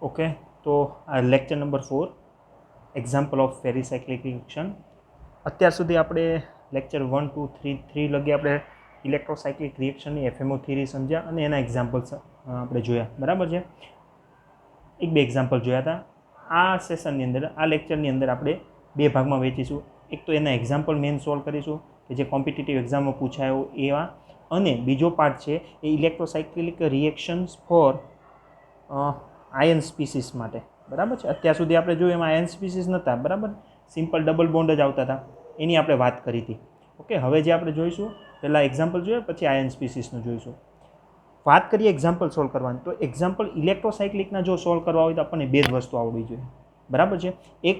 Okay, તો આ lecture number 4 example of pericyclic reaction. અત્યાર સુધી આપણે લેક્ચર 1, 2, 3 લગી આપણે ઇલેક્ટ્રોસાયક્લિક રિએક્શનની એફએમઓ થિયરી સમજ્યા અને એના એક્ઝામ્પલ્સ આપણે જોયા, બરાબર છે. એક બે એક્ઝામ્પલ જોયા હતા. આ સેશનની અંદર, આ લેક્ચરની અંદર આપણે બે ભાગમાં વહેંચીશું. એક તો એના એક્ઝામ્પલ મેઇન સોલ્વ કરીશું કે જે કોમ્પિટિટિવ એક્ઝામમાં પૂછાયો એવા, અને બીજો પાર્ટ છે એ ઇલેક્ટ્રોસાયક્લિક રિએક્શન્સ ફોર આયન સ્પીસીસ માટે, બરાબર છે. અત્યાર સુધી આપણે જોયું એમાં આયન સ્પીસીસ નહોતા, બરાબર, સિમ્પલ ડબલ બોન્ડ જ આવતા હતા, એની આપણે વાત કરી હતી. ઓકે, હવે જે આપણે જોઈશું, પહેલાં એક્ઝામ્પલ જોઈએ પછી આયન સ્પીસીસનું જોઈશું. વાત કરીએ એક્ઝામ્પલ સોલ્વ કરવાની, તો એક્ઝામ્પલ ઇલેક્ટ્રોસાયક્લિકના જો સોલ્વ કરવા હોય તો આપણને બે જ વસ્તુ આવડવી જોઈએ, બરાબર છે. એક,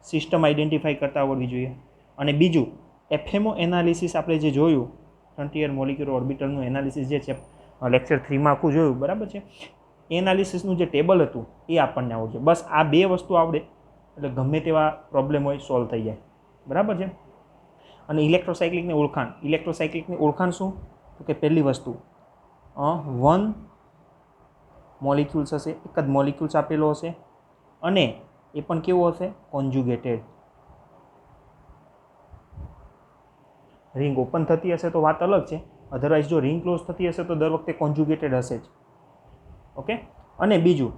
સિસ્ટમ આઈડેન્ટિફાઈ કરતા આવડવી જોઈએ, અને બીજું એફએમઓ એનાલિસિસ આપણે જે જોયું, ફ્રન્ટિયર મોલિક્યુલર ઓર્બિટલનું એનાલિસિસ જે છે લેક્ચર 3માં આખું જોયું, બરાબર છે. એનાલિસિસનું જે ટેબલ હતું એ આપણને આવડશે. બસ આ બે વસ્તુ આવડે એટલે ગમે તેવા પ્રોબ્લેમ હોય સોલ્વ થઈ જાય, બરાબર છે. અને ઇલેક્ટ્રોસાયક્લિકની ઓળખાણ, ઇલેક્ટ્રોસાયક્લિકની ઓળખાણ શું? તો કે પહેલી વસ્તુ, વન મોલિક્યુલ્સ હશે, એક જ મોલિક્યુલ્સ આપેલો હશે, અને એ પણ કેવો હશે? કોન્જ્યુગેટેડ. રિંગ ઓપન થતી હશે તો વાત અલગ છે, અધરવાઇઝ જો રિંગ ક્લોઝ થતી હશે તો દર વખતે કોન્જ્યુગેટેડ હશે જ. ઓકે, અને બીજું,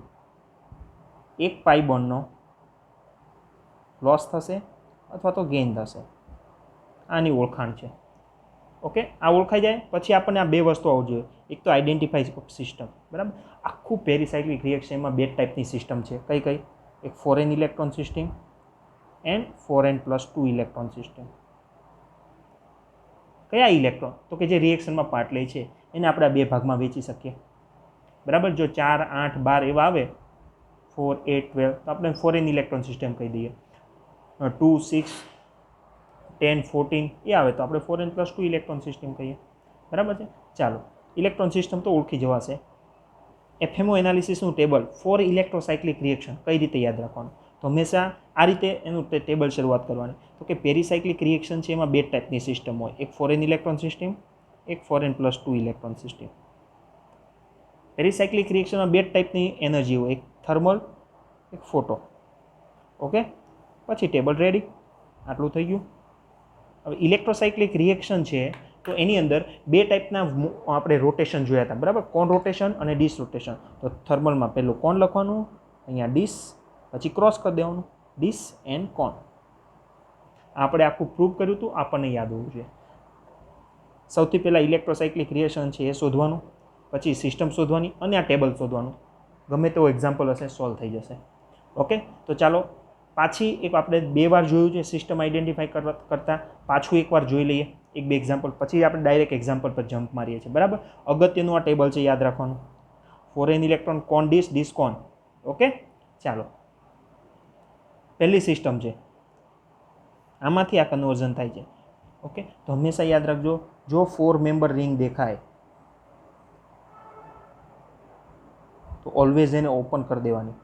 એક પાઈ બોન્ડનો લોસ થશે અથવા તો ગેઇન થશે, આની ઓળખાણ છે. ઓકે, આ ઓળખાઈ જાય પછી આપણને આ બે વસ્તુ આવવી જોઈએ. એક તો આઈડેન્ટિફાઈ સિસ્ટમ, બરાબર. આખું પેરીસાયક્લિક રિએક્શનમાં બે ટાઈપની સિસ્ટમ છે. કઈ કઈ? એક foreign electron system and foreign +2 electron system. કયા ઇલેક્ટ્રોન? તો કે જે રિએક્શનમાં પાર્ટ લે છે એને આપણે આ બે ભાગમાં વેચી શકીએ, બરાબર. જો 4, 8, 12 એવા આવે, 4, 8, 12, તો આપણે ફોરેન ઇલેક્ટ્રોન સિસ્ટમ કહી દઈએ. 2, 6, 10, 14 એ આવે તો આપણે ફોરેન +2 ઇલેક્ટ્રોન સિસ્ટમ કહીએ, બરાબર છે. ચાલો, ઇલેક્ટ્રોન સિસ્ટમ તો ઓળખી જવાશે. એફએમઓ એનાલિસિસનું ટેબલ ફોર ઇલેક્ટ્રોસાયક્લિક રિએક્શન કઈ રીતે યાદ રાખવાનું? તો હંમેશા આ રીતે એનું ટેબલ શરૂઆત કરવાની. તો કે પેરીસાયક્લિક રિએક્શન છે એમાં બે ટાઈપની સિસ્ટમ હોય, એક ફોરેન ઇલેક્ટ્રોન સિસ્ટમ, એક ફોરેન +2 ઇલેક્ટ્રોન સિસ્ટમ. પેરીસાયક્લિક રિએક્શનમાં બે ટાઈપની એનર્જી હોય, એક થર્મલ, એક ફોટો. ઓકે, પછી ટેબલ રેડી. આટલું થઈ ગયું. હવે ઇલેક્ટ્રોસાયક્લિક રિએક્શન છે તો એની અંદર બે ટાઈપના આપણે રોટેશન જોયા હતા, બરાબર. કોન રોટેશન અને ડિસ રોટેશન. તો થર્મલમાં પહેલું કોન લખવાનું, અહીંયા ડિસ, પછી ક્રોસ કરી દેવાનું, ડિસ એન્ડ કોન. આપણે આખું પ્રૂવ કર્યું હતું, આપણને યાદ હોવું જોઈએ. સૌથી પહેલાં ઇલેક્ટ્રોસાયક્લિક રિએક્શન છે એ શોધવાનું, પછી સિસ્ટમ શોધવાની અને આ ટેબલ શોધવાનું. ગમે તેવો એક્ઝામ્પલ હશે સોલ્વ થઈ જશે. ઓકે, તો ચાલો પાછી એક આપણે બે વાર જોયું છે સિસ્ટમ આઈડેન્ટિફાઈ કરતાં, પાછું એકવાર જોઈ લઈએ એક બે એક્ઝામ્પલ, પછી આપણે ડાયરેક્ટ એક્ઝામ્પલ પર જમ્પ મારીએ છીએ, બરાબર. અગત્યનું આ ટેબલ છે, યાદ રાખવાનું. ફોરેન ઇલેક્ટ્રોન કોન ડિસ, ડિસ કોન. ઓકે, ચાલો. પહેલી સિસ્ટમ છે, આમાંથી આ કન્વર્ઝન થાય છે. ઓકે, તો હંમેશા યાદ રાખજો, જો 4 મેમ્બર રિંગ દેખાય તો ઓલવેઝ એને ઓપન કરી દેવાની.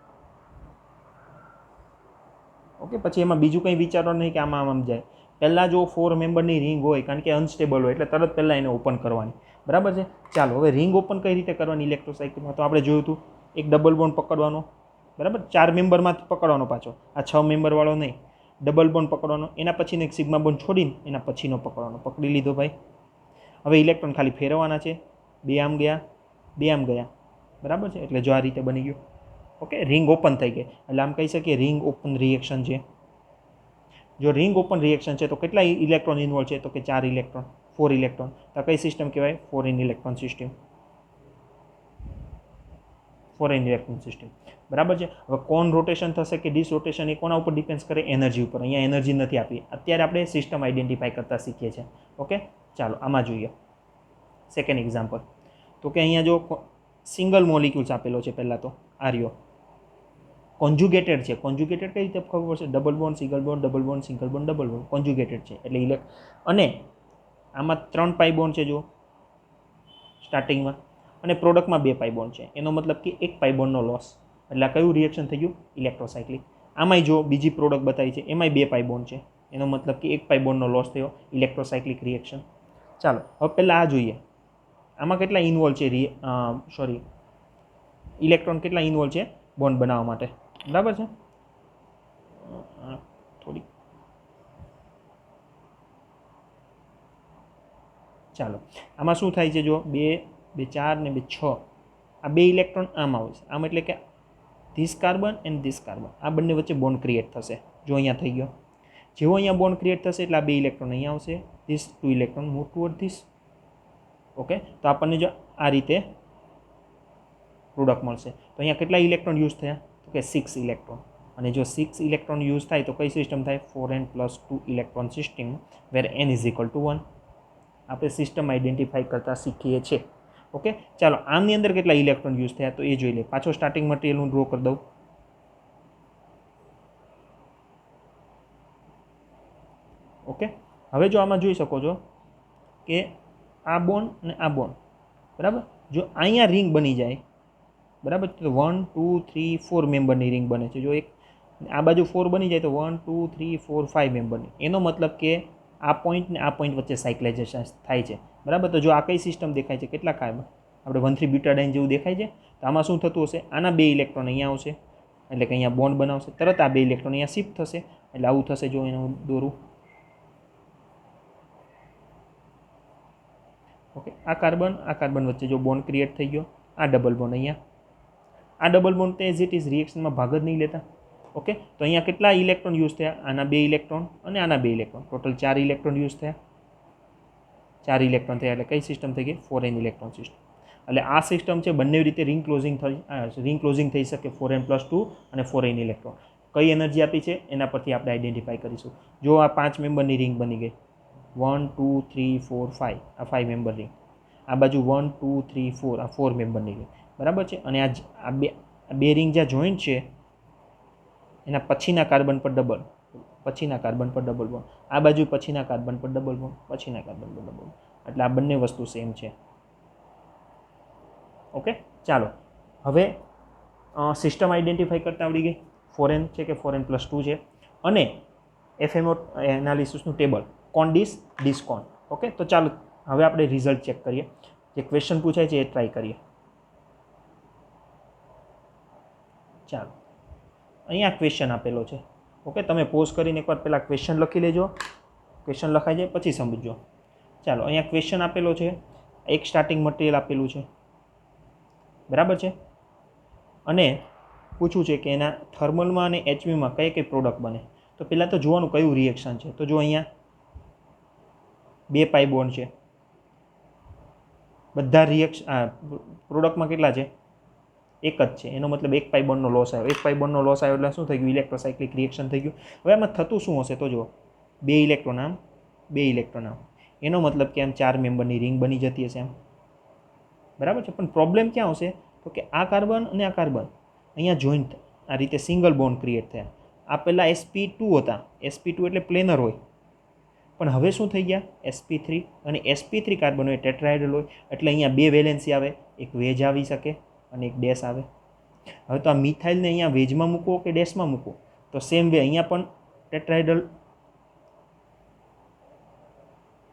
ઓકે, પછી એમાં બીજું કંઈ વિચારો નહીં કે આમાં આમ જાય. પહેલાં જો 4 મેમ્બરની રિંગ હોય, કારણ કે અનસ્ટેબલ હોય, એટલે તરત પહેલાં એને ઓપન કરવાની, બરાબર છે. ચાલો, હવે રિંગ ઓપન કઈ રીતે કરવાની ઇલેક્ટ્રોસાયક્લિકમાં? તો આપણે જોયું હતું, એક ડબલ બોન્ડ પકડવાનો, બરાબર. 4 મેમ્બરમાંથી પકડવાનો પાછો, આ 6 મેમ્બરવાળો નહીં. ડબલ બોન્ડ પકડવાનો, એના પછીનો એક સિગ્મા બોન્ડ છોડીને એના પછીનો પકડવાનો. પકડી લીધો ભાઈ. હવે ઇલેક્ટ્રોન ખાલી ફેરવવાના છે, બે આમ ગયા, બે આમ ગયા, બરાબર છે. એટલે જો આ રીતે બની ગયું. ઓકે, રિંગ ઓપન થઈ ગઈ, એટલે આમ કહી શકીએ રિંગ ઓપન રિએક્શન છે. જો રિંગ ઓપન રિએક્શન છે તો કેટલા ઇલેક્ટ્રોન ઇન્વોલ્વ છે? તો કે 4 ઇલેક્ટ્રોન, 4 ઇલેક્ટ્રોન. તો કઈ સિસ્ટમ કહેવાય? Foreign electron system. Foreign electron system, બરાબર છે. હવે કોન રોટેશન થશે કે ડિસ રોટેશન એ કોના ઉપર ડિપેન્ડ કરે? એનર્જી ઉપર. અહીંયા એનર્જી નથી આપી, અત્યારે આપણે સિસ્ટમ આઈડેન્ટિફાઈ કરતા શીખીએ છીએ. ઓકે, ચાલો આમાં જોઈએ સેકન્ડ એક્ઝામ્પલ. તો કે અહીંયા જો સિંગલ મોલિક્યુલ્સ આપેલો છે, પહેલાં તો આર્યો કોન્જ્યુગેટેડ છે. કોન્જ્યુગેટેડ કઈ રીતે ખબર પડશે? Double bond, single bond, double bond, single bond, double bond, conjugated છે એટલે અને આમાં 3 પાઈ બોન્ડ છે જો સ્ટાર્ટિંગમાં, અને પ્રોડક્ટમાં 2 પાઈ બોન્ડ છે. એનો મતલબ કે 1 પાઈ બોન્ડનો લોસ. એટલે આ કયું રિએક્શન થઈ ગયું? ઇલેક્ટ્રોસાયક્લિક. આમાંય જો બીજી પ્રોડક્ટ બતાવી છે એમાંય 2 પાઈ બોન્ડ છે, એનો મતલબ કે 1 પાઈ બોન્ડનો લોસ થયો, ઇલેક્ટ્રોસાયક્લિક રિએક્શન. ચાલો, હવે પહેલાં આ જોઈએ, આમાં કેટલા ઇન્વોલ્વ છે? ઇલેક્ટ્રોન કેટલા ઇન્વોલ્વ છે? બોન્ડ બનાવવા માટે, બરાબર છે. થોડી ચાલો આમાં શું થાય છે, જો 2 2 4 ને 2 6 આ 2 ઇલેક્ટ્રોન આમ આવશે, આમ એટલે કે this carbon and this carbon આ બંને વચ્ચે બોન્ડ ક્રિએટ થશે. જો અહીંયા થઈ ગયો, જેવો અહીંયા બોન્ડ ક્રિએટ થશે એટલે આ 2 ઇલેક્ટ્રોન અહીંયા આવશે, this 2 electron move toward this. Okay, તો આપણને જો આ રીતે પ્રોડક્ટ મળશે. તો અહીંયા કેટલા ઇલેક્ટ્રોન યુઝ થયા, તો કે 6 ઇલેક્ટ્રોન. અને જો 6 ઇલેક્ટ્રોન યુઝ થાય તો કઈ સિસ્ટમ થાય, 4n + 2 ઇલેક્ટ્રોન સિસ્ટમ, વેર n = 1. આપણે સિસ્ટમ આઈડેન્ટિફાઈ કરતા શીખીએ છીએ. ઓકે, ચાલો આમની અંદર કેટલા ઇલેક્ટ્રોન યુઝ થયા તો એ જોઈ લે. પાછો સ્ટાર્ટિંગ મટીરિયલ હું ડ્રો કરી દઉં. ઓકે, હવે જો આમાં જોઈ શકો છો કે આ બોન્ડ અને આ બોન્ડ, બરાબર. જો અહીંયા રિંગ બની જાય, બરાબર, તો 1 2 3 4 મેમ્બરની રિંગ બને છે. જો એક આ બાજુ 4 બની જાય તો 1 2 3 4 5 મેમ્બરની. એનો મતલબ કે આ પોઈન્ટ ને આ પોઈન્ટ વચ્ચે સાયક્લાઇઝેશન થાય છે, બરાબર. તો જો આ કઈ સિસ્ટમ દેખાય છે, કેટલા કાર્બન, આપણે 1,3 બ્યુટાડાઇન જેવું દેખાય છે. તો આમાં શું થતું હશે, આના 2 ઇલેક્ટ્રોન અહીંયા આવશે એટલે કે અહીંયા બોન્ડ બનાવશે, તરત આ 2 ઇલેક્ટ્રોન અહીંયા શિફ્ટ થશે એટલે આવું થશે. જો એને હું દોરું, ઓકે, આ કાર્બન વચ્ચે જો બોન્ડ ક્રિએટ થઈ ગયો, આ ડબલ બોન્ડ અહીંયા, આ ડબલ બોન્ડ તે એઝ ઇટ ઇઝ રિએક્શનમાં ભાગ જ નહીં લેતા. ઓકે, તો અહીંયા કેટલા ઇલેક્ટ્રોન યુઝ થયા, આના 2 ઇલેક્ટ્રોન અને આના 2 ઇલેક્ટ્રોન, ટોટલ 4 ઇલેક્ટ્રોન યુઝ થયા. 4 ઇલેક્ટ્રોન થયા એટલે કઈ સિસ્ટમ થઈ ગઈ, 4n ઇલેક્ટ્રોન સિસ્ટમ. એટલે આ સિસ્ટમ છે બંને રીતે રિંગ ક્લોઝિંગ થઈ શકે, 4n + 2 અને 4n ઇલેક્ટ્રોન. કઈ એનર્જી આપી છે એના પરથી આપણે આઈડેન્ટિફાઈ કરીશું. જો આ 5 મેમ્બરની રિંગ બની ગઈ, 1 2 3 4 5, આ 5 મેમ્બર રિંગ. આ બાજુ 1 2 3 4, આ 4 મેમ્બરની રિંગ, બરાબર છે. અને આ બે રિંગ જ્યાં જોઈન્ટ છે એના પછીના કાર્બન પર ડબલ, પછીના કાર્બન પર ડબલ બોન્ડ, આ બાજુ પછીના કાર્બન પર ડબલ બોન્ડ, પછીના કાર્બન પર ડબલ બોન્ડ. એટલે આ બંને વસ્તુ સેમ છે. ઓકે, ચાલો હવે સિસ્ટમ આઈડેન્ટિફાઈ કરતા આવડી ગઈ. 4n છે કે 4n + 2 છે, અને FMO એનાલિસિસનું ટેબલ, કોન ડિસ ડિસ્કોન. ઓકે, તો ચાલો હવે આપણે રિઝલ્ટ ચેક કરીએ. જે ક્વેશ્ચન પૂછાય છે એ ટ્રાય કરીએ. ચાલો અહીંયા ક્વેશ્ચન આપેલો છે. ઓકે, તમે પોઝ કરીને એકવાર પહેલાં ક્વેશ્ચન લખી લેજો, ક્વેશ્ચન લખાઈ જાય પછી સમજો. ચાલો અહીંયા ક્વેશ્ચન આપેલો છે, એક સ્ટાર્ટિંગ મટીરિયલ આપેલું છે, બરાબર છે. અને પૂછવું છે કે એના થર્મલમાં અને HVમાં કઈ કઈ પ્રોડક્ટ બને. તો પહેલાં તો જોવાનું કયું રિએક્શન છે. તો જો અહીંયા 2 પાઈ બોન્ડ છે, બધા પ્રોડક્ટમાં કેટલા છે, એક જ છે. એનો મતલબ 1 પાઈ બોન્ડનો લોસ આવ્યો. 1 પાઈ બોન્ડનો લોસ આવ્યો એટલે શું થઈ ગયું, ઇલેક્ટ્રોસાયક્લિક રિએક્શન થઈ ગયું. હવે આમાં થતું શું હશે, તો જુઓ 2 ઇલેક્ટ્રોન આમ, 2 ઇલેક્ટ્રોન આમ. એનો મતલબ કે આમ 4 મેમ્બરની રિંગ બની જતી હશે આમ, બરાબર છે. પણ પ્રોબ્લેમ ક્યાં આવશે, તો કે આ કાર્બન અને આ કાર્બન અહીંયા જોઈન્ટ આ રીતે સિંગલ બોન્ડ ક્રિએટ થયા. આ પહેલાં sp2 હતા, sp2 એટલે પ્લેનર હોય, પણ હવે શું થઈ ગયા, sp3. અને sp3 કાર્બન હોય, ટેટ્રાહાઇડ્રલ હોય, એટલે અહીંયા 2 વેલેન્સી આવે, એક વેજ આવી શકે અને એક ડેશ આવે. હવે તો આ મિથાઇલને અહીંયા વેજમાં મૂકો કે ડેશમાં મૂકો, તો સેમ વે અહીંયા પણ ટેટ્રાહાઇડ્રલ,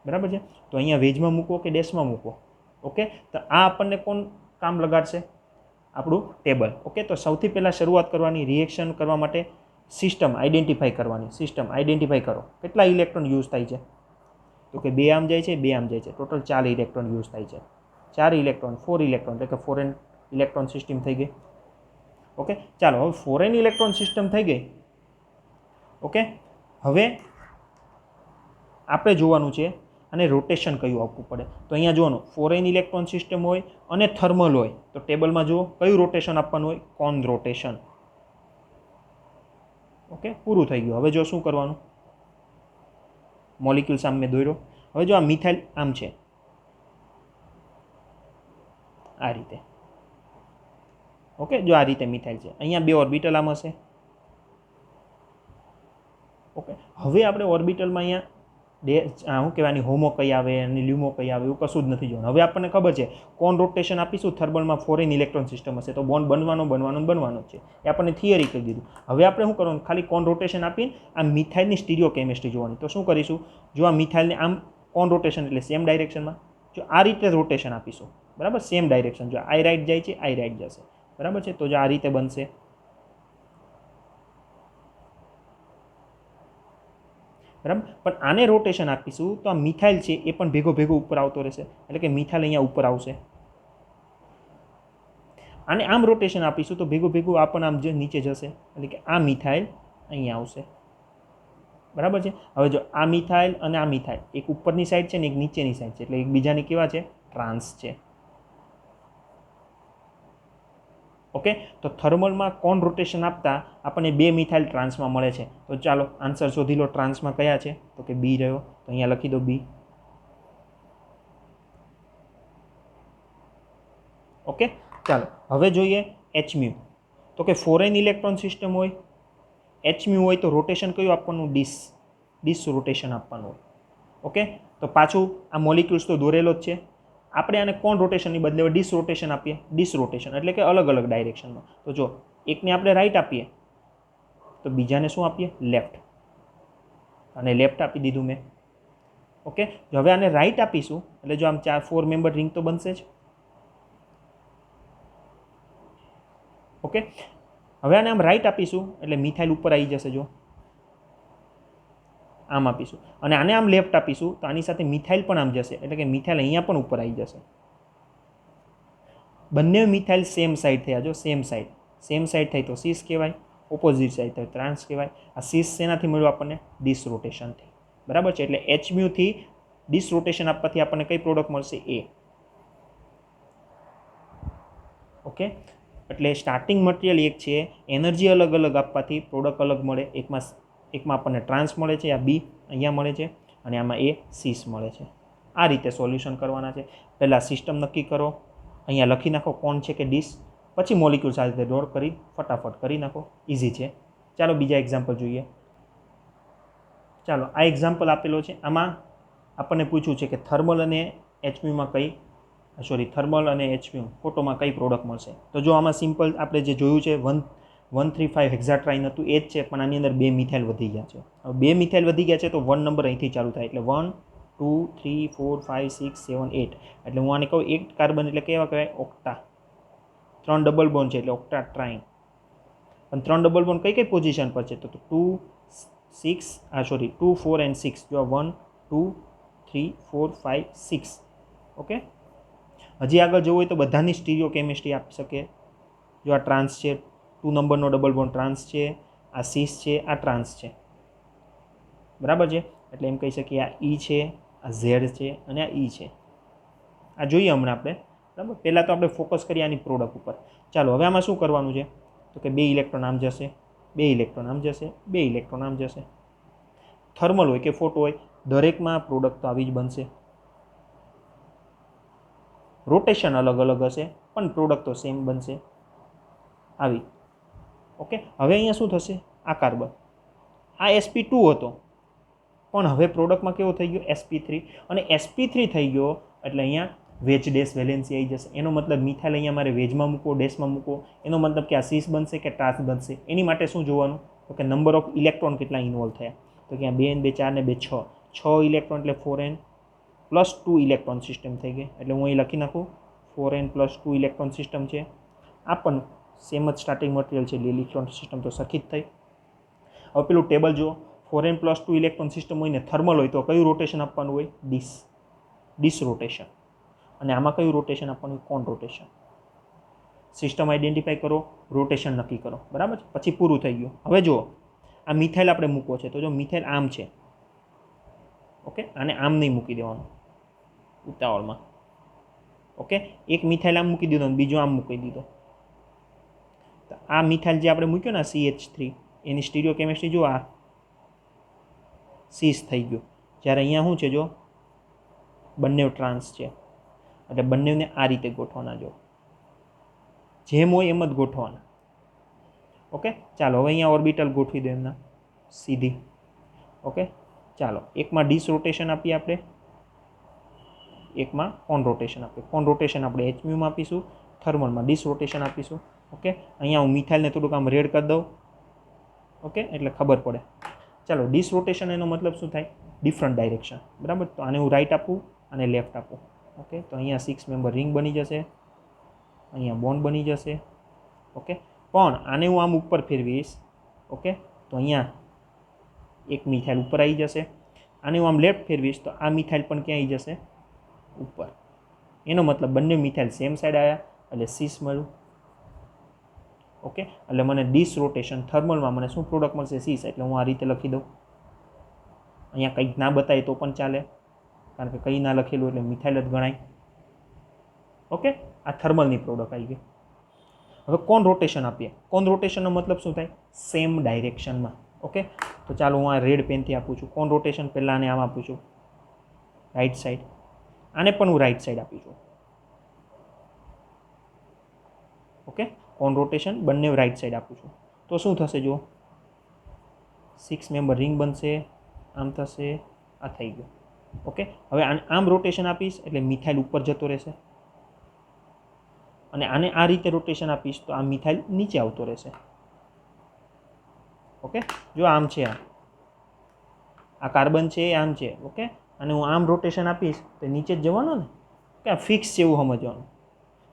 બરાબર છે. તો અહીંયા વેજમાં મૂકો કે ડેશમાં મૂકો. ઓકે, તો આ આપણને કોણ કામ લગાડશે, આપણું ટેબલ. ઓકે, તો સૌથી પહેલાં શરૂઆત કરવાની રિએક્શન કરવા માટે સિસ્ટમ આઈડેન્ટિફાઈ કરવાની. સિસ્ટમ આઈડેન્ટિફાઈ કરો, કેટલા ઇલેક્ટ્રોન યુઝ થાય છે, તો કે 2 આમ જાય છે, 2 આમ જાય છે, ટોટલ 4 ઇલેક્ટ્રોન યુઝ થાય છે. 4 ઇલેક્ટ્રોન, 4 ઇલેક્ટ્રોન એટલે કે 4n ઇલેક્ટ્રોન સિસ્ટમ થઈ ગઈ. ઓકે, ચાલો હવે 4n ઇલેક્ટ્રોન સિસ્ટમ થઈ ગઈ. ઓકે, હવે આપણે જોવાનું છે અને રોટેશન કયું આપવું પડે. તો અહીંયા જોવાનું 4n ઇલેક્ટ્રોન સિસ્ટમ હોય અને થર્મલ હોય, તો ટેબલમાં જુઓ કયું રોટેશન આપવાનું હોય, કોન રોટેશન. ઓકે, પૂરું થઈ ગયું. હવે જો શું કરવાનું, મોલિક્યુલ સામે દોર્યો. હવે જો આ મિથાઇલ આમ છે, આ રીતે. ઓકે, જો આ રીતે મિથાઇલ છે, અહીંયા 2 ઓર્બિટલ આમ હશે. ઓકે, હવે આપણે ઓર્બિટલમાં અહીંયા શું કહેવાની હોમો કઈ આવે અને લ્યુમો કઈ આવે એવું કશું જ નથી જોવાનું. હવે આપણને ખબર છે કોન રોટેશન આપીશું, થર્મલમાં 4n ઇલેક્ટ્રોન સિસ્ટમ હશે તો બોન્ડ બનવાનો જ છે. એ આપણને થિયરી કરી દીધું. હવે આપણે શું કરવાનું, ખાલી કોન રોટેશન આપીને આ મિથાઇલની સ્ટીરિયો કેમિસ્ટ્રી જોવાની. તો શું કરીશું, જો આ મિથાઇલને આમ કોન રોટેશન એટલે સેમ ડાયરેક્શનમાં, જો આ રીતે રોટેશન આપીશું, બરાબર, સેમ ડાયરેક્શન. જો આઈ રાઈટ જાય છે, આઈ રાઈટ જશે, બરાબર છે. તો જો આ રીતે બનશે, બરાબર. પણ આને રોટેશન આપીશું તો આ મિથાઇલ છે એ પણ ભેગો ભેગો ઉપર આવતો રહેશે, એટલે કે મિથાઇલ અહીંયા ઉપર આવશે. આને આમ રોટેશન આપીશું તો ભેગું ભેગું આ પણ આમ જે નીચે જશે, એટલે કે આ મિથાઇલ અહીંયા આવશે. બરાબર છે. હવે જો આ મિથાઇલ અને આ મિથાઇલ એક ઉપરની સાઈડ છે ને એક નીચેની સાઈડ છે, એટલે એકબીજાની કેવા છે? ટ્રાન્સ છે. ઓકે, તો થર્મલમાં કોણ રોટેશન આપતા આપણને 2 મિથાઇલ ટ્રાન્સમાં મળે છે. તો ચાલો આન્સર શોધી લો. ટ્રાન્સમાં કયા છે? તો કે બી રહ્યો, તો અહીંયા લખી દો બી. ઓકે, ચાલો હવે જોઈએ એચમ્યુ. તો કે ફોરેન ઇલેક્ટ્રોન સિસ્ટમ હોય, એચમ્યુ હોય તો રોટેશન કયું આપવાનું? ડિસ રોટેશન આપવાનું હોય. ઓકે, તો પાછું આ મોલિક્યુલ્સ તો દોરેલો જ છે. આપણે આને કોણ રોટેશનની બદલે ડિસ રોટેશન આપીએ. ડિસ રોટેશન એટલે કે અલગ અલગ ડાયરેક્શનમાં. તો જો એકને આપણે રાઈટ આપીએ તો બીજાને શું આપીએ? લેફ્ટ. અને લેફ્ટ આપી દીધું મેં. ઓકે, જો હવે આને રાઈટ આપીશું એટલે જો આમ 4 મેમ્બર રિંગ તો બનશે જ. ઓકે, હવે આને આમ રાઈટ આપીશું એટલે મિથાઇલ ઉપર આવી જશે. જો આમ આપીશું અને આને આમ લેફ્ટ આપીશું તો આની સાથે મિથાઇલ પણ આમ જશે, એટલે કે મિથાઇલ અહીંયા પણ ઉપર આવી જશે. બંને મિથાઇલ સેમ સાઈડ થયા. જો સેમ સાઈડ થાય તો સીસ કહેવાય, ઓપોઝિટ સાઈડ થાય ટ્રાન્સ કહેવાય. આ સીસ શેનાથી મળ્યું આપણને? ડિસ રોટેશનથી. બરાબર છે. એટલે એચમ્યુથી ડિસ રોટેશન આપવાથી આપણને કઈ પ્રોડક્ટ મળશે? એ. ઓકે, એટલે સ્ટાર્ટિંગ મટીરિયલ એક છે, એનર્જી અલગ અલગ આપવાથી પ્રોડક્ટ અલગ મળે. એકમાં આપણને ટ્રાન્સ મળે છે, આ બી અહીંયા મળે છે, અને આમાં એ સીસ મળે છે. આ રીતે સોલ્યુશન કરવાના છે. પહેલાં સિસ્ટમ નક્કી કરો, અહીંયા લખી નાખો કોણ છે કે ડીશ, પછી મોલિક્યુલ સાથે ડોર કરી ફટાફટ કરી નાખો. ઇઝી છે. ચાલો બીજા એક્ઝામ્પલ જોઈએ. ચાલો આ એક્ઝામ્પલ આપેલો છે. આમાં આપણને પૂછ્યું છે કે થર્મલ અને એચમ્યુમાં થર્મલ અને એચમ્યુ ફોટોમાં કઈ પ્રોડક્ટ મળશે. તો જો આમાં સિમ્પલ આપણે જે જોયું છે 135 હેક્ઝાટ્રાઇન હતું એ જ છે, પણ આની અંદર 2 મિથાઇલ વધી ગયા છે. હવે 2 મિથાઇલ વધી ગયા છે તો 1 નંબર અહીંથી ચાલુ થાય, એટલે 1 2 3 4 5 6 7 8. એટલે હું આને કહું 1 કાર્બન એટલે કેવા કહેવાય? ઓક્ટા. 3 ડબલ બોન્ડ છે એટલે ઓક્ટા ટ્રાઇન. પણ 3 ડબલ બોન્ડ કઈ પોઝિશન પર છે? તો 2 2 4 એન્ડ 6. જો 1 2 3 4 5 6. ઓકે, હજી આગળ જવું હોય તો બધાની સ્ટીરિયો કેમિસ્ટ્રી આપી શકે. જો આ ટ્રાન્સ છે, 2 નંબરનો ડબલ બોન્ડ ટ્રાન્સ છે, આ સીસ છે, આ ટ્રાન્સ છે. બરાબર છે. એટલે એમ કહી શકીએ આ ઈ છે, આ ઝેડ છે અને આ ઈ છે. આ જોઈએ હમણાં આપણે. બરાબર, પહેલાં તો આપણે ફોકસ કરીએ આની પ્રોડક્ટ ઉપર. ચાલો હવે આમાં શું કરવાનું છે? તો કે 2 ઇલેક્ટ્રોન આમ જશે, 2 ઇલેક્ટ્રોન આમ જશે, 2 ઇલેક્ટ્રોન આમ જશે. થર્મલ હોય કે ફોટો હોય, દરેકમાં પ્રોડક્ટ તો આવી જ બનશે. રોટેશન અલગ અલગ હશે પણ પ્રોડક્ટ તો સેમ બનશે. આવી. ઓકે, હવે અહીંયા શું થશે? આ કાર્બન, આ sp2 હતો, પણ હવે પ્રોડક્ટમાં કેવો થઈ ગયો? sp3. અને sp3 થઈ ગયો એટલે અહીંયા વેજ ડેશ વેલેન્સી આવી જશે. એનો મતલબ મિથાઇલ અહીંયા મારે વેજમાં મૂકો, ડેશમાં મૂકો. એનો મતલબ કે આ સીસ બનશે કે ટ્રાન્સ બનશે. એની માટે શું જોવાનું? તો કે નંબર ઓફ ઇલેક્ટ્રોન કેટલા ઇન્વોલ્વ થયા. તો કે 2 2 4 ને 2 6. 6 ઇલેક્ટ્રોન એટલે 4n પ્લસ 2 ઇલેક્ટ્રોન સિસ્ટમ થઈ ગઈ. એટલે હું અહીં લખી નાખું 4n પ્લસ 2 ઇલેક્ટ્રોન સિસ્ટમ છે. આ પણ સેમ જ સ્ટાર્ટિંગ મટીરિયલ છે, ઇલેક્ટ્રોન સિસ્ટમ તો સરખી જ થઈ. હવે પેલું ટેબલ જુઓ, 4n પ્લસ 2 ઇલેક્ટ્રોન સિસ્ટમ હોય ને થર્મલ હોય તો કયું રોટેશન આપવાનું હોય? Dis rotation. અને આમાં કયું રોટેશન આપવાનું? કોણ રોટેશન. સિસ્ટમ આઈડેન્ટિફાઈ કરો, રોટેશન નક્કી કરો. બરાબર છે, પછી પૂરું થઈ ગયું. હવે જુઓ આ મિથાઇલ આપણે મૂકવો છે, તો જો મિથાઇલ આમ છે, ઓકે, આને આમ નહીં મૂકી દેવાનું ઉતાવળમાં. ઓકે, એક મિથાઇલ આમ મૂકી દીધો અને બીજો આમ મૂકી દીધો. તો આ મિથાઇલ જે આપણે મૂક્યો ને CH3, એની સ્ટીરિયો કેમિસ્ટ્રી જો આ સીસ થઈ ગયું. જ્યારે અહીંયા શું છે? જો બંને ટ્રાન્સ છે, એટલે બંનેને આ રીતે ગોઠવાના. જો જેમ હોય એમ જ ગોઠવાના. ઓકે, ચાલો હવે અહીંયા ઓર્બિટલ ગોઠવી દો એમના સીધી. ઓકે, ચાલો એકમાં ડિસ રોટેશન આપીએ આપણે, એકમાં કોન રોટેશન આપીએ. કોન રોટેશન આપણે એચમ્યુમાં આપીશું, થર્મલમાં ડિસ રોટેશન આપીશું. ઓકે, અહીંયા હું મિથાઇલને થોડુંક આમ રેડ કરી દઉં. ઓકે, એટલે ખબર પડે. ચાલો ડિસ રોટેશન એનો મતલબ શું થાય? Different direction. બરાબર, તો આને હું રાઈટ આપું અને લેફ્ટ આપું. ઓકે, તો અહીંયા 6 મેમ્બર રિંગ બની જશે, અહીંયા બોન્ડ બની જશે. ઓકે, પણ આને હું આમ ઉપર ફેરવીશ, ઓકે, તો અહીંયા એક મિથાઇલ ઉપર આવી જશે. આને હું આમ લેફ્ટ ફેરવીશ તો આ મિથાઇલ પણ ક્યાં આવી જશે? ઉપર. એનો મતલબ બંને મિથાઇલ સેમ સાઈડ આવ્યા એટલે સીસ મળ્યું. ઓકે, એટલે મને ડિસ રોટેશન થર્મલમાં મને શું પ્રોડક્ટ મળશે? સીસ. એટલે હું આ રીતે લખી દઉં. અહીંયા કંઈક ના બતાય તો પણ ચાલે, કારણ કે કંઈ ના લખેલું એટલે મિથાઇલ જ ગણાય. ઓકે, આ થર્મલની પ્રોડક્ટ આવી ગઈ. હવે કોન રોટેશન આપીએ. કોન રોટેશનનો મતલબ શું થાય? સેમ ડાયરેક્શનમાં. ઓકે, તો ચાલો હું આ રેડ પેનથી આપું છું. કોન રોટેશન પહેલાં આને આમ આપું છું, રાઈટ સાઈડ. આને પણ હું રાઈટ સાઈડ આપું છું. ઓકે, કોન રોટેશન બંને રાઈટ સાઈડ આપું છું. તો શું થશે? જુઓ, 6 મેમ્બર રિંગ બનશે. આમ થશે, આ થઈ ગયું. ઓકે, હવે આમ રોટેશન આપીશ એટલે મિથાઇલ ઉપર જતો રહેશે, અને આને આ રીતે રોટેશન આપીશ તો આ મિથાઇલ નીચે આવતો રહેશે. ઓકે, જો આમ છે, આ કાર્બન છે, આમ છે. ઓકે, અને હું આમ રોટેશન આપીશ તો નીચે જ જવાનો ને, કે આ ફિક્સ છે એવું સમજવાનું.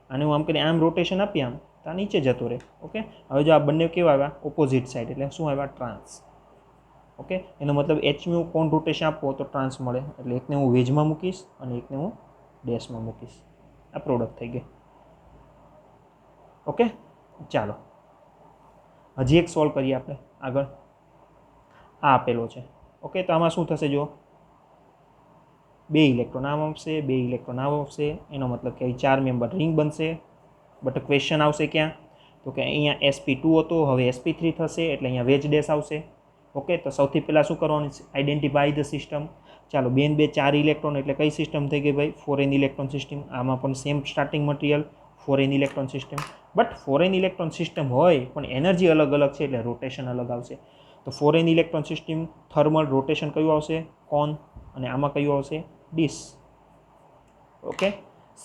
અને હું આમ કરીને આમ રોટેશન આપી આમ તો આ નીચે જતો રહે. ઓકે, હવે જો આ બંને કેવા આવ્યા? ઓપોઝિટ સાઈડ, એટલે શું આવ્યા? ટ્રાન્સ. ઓકે, એનો મતલબ એચમી હું કોણ રોટેશન આપો તો ટ્રાન્સ મળે. એટલે એકને હું વેજમાં મૂકીશ અને એકને હું ડેશમાં મૂકીશ. આ પ્રોડક્ટ થઈ ગઈ. ઓકે, ચાલો હજી એક સોલ્વ કરીએ આપણે આગળ. આ આપેલો છે. ઓકે, તો આમાં શું થશે? જો 2 ઇલેક્ટ્રોન આમ આવશે, 2 ઇલેક્ટ્રોન આમ આવશે. એનો મતલબ કે 4 મેમ્બર રિંગ બનશે. બટ ક્વેશ્ચન આવશે ક્યાં? તો કે અહીંયા sp2 હતો, હવે sp3 થશે, એટલે અહીંયા વેજ ડેશ આવશે. ઓકે, તો સૌથી પહેલાં શું કરવાનું? Identify the system. ચાલો, 2 ને 2 4 ઇલેક્ટ્રોન, એટલે કઈ સિસ્ટમ થઈ ગઈ ભાઈ? Foreign electron system. આમાં પણ same starting material, foreign electron system. But foreign electron system હોય પણ એનર્જી અલગ અલગ છે, એટલે રોટેશન અલગ આવશે. તો foreign electron system thermal rotation કયું આવશે? કોન. અને આમાં કયું આવશે? ડિસ. ઓકે,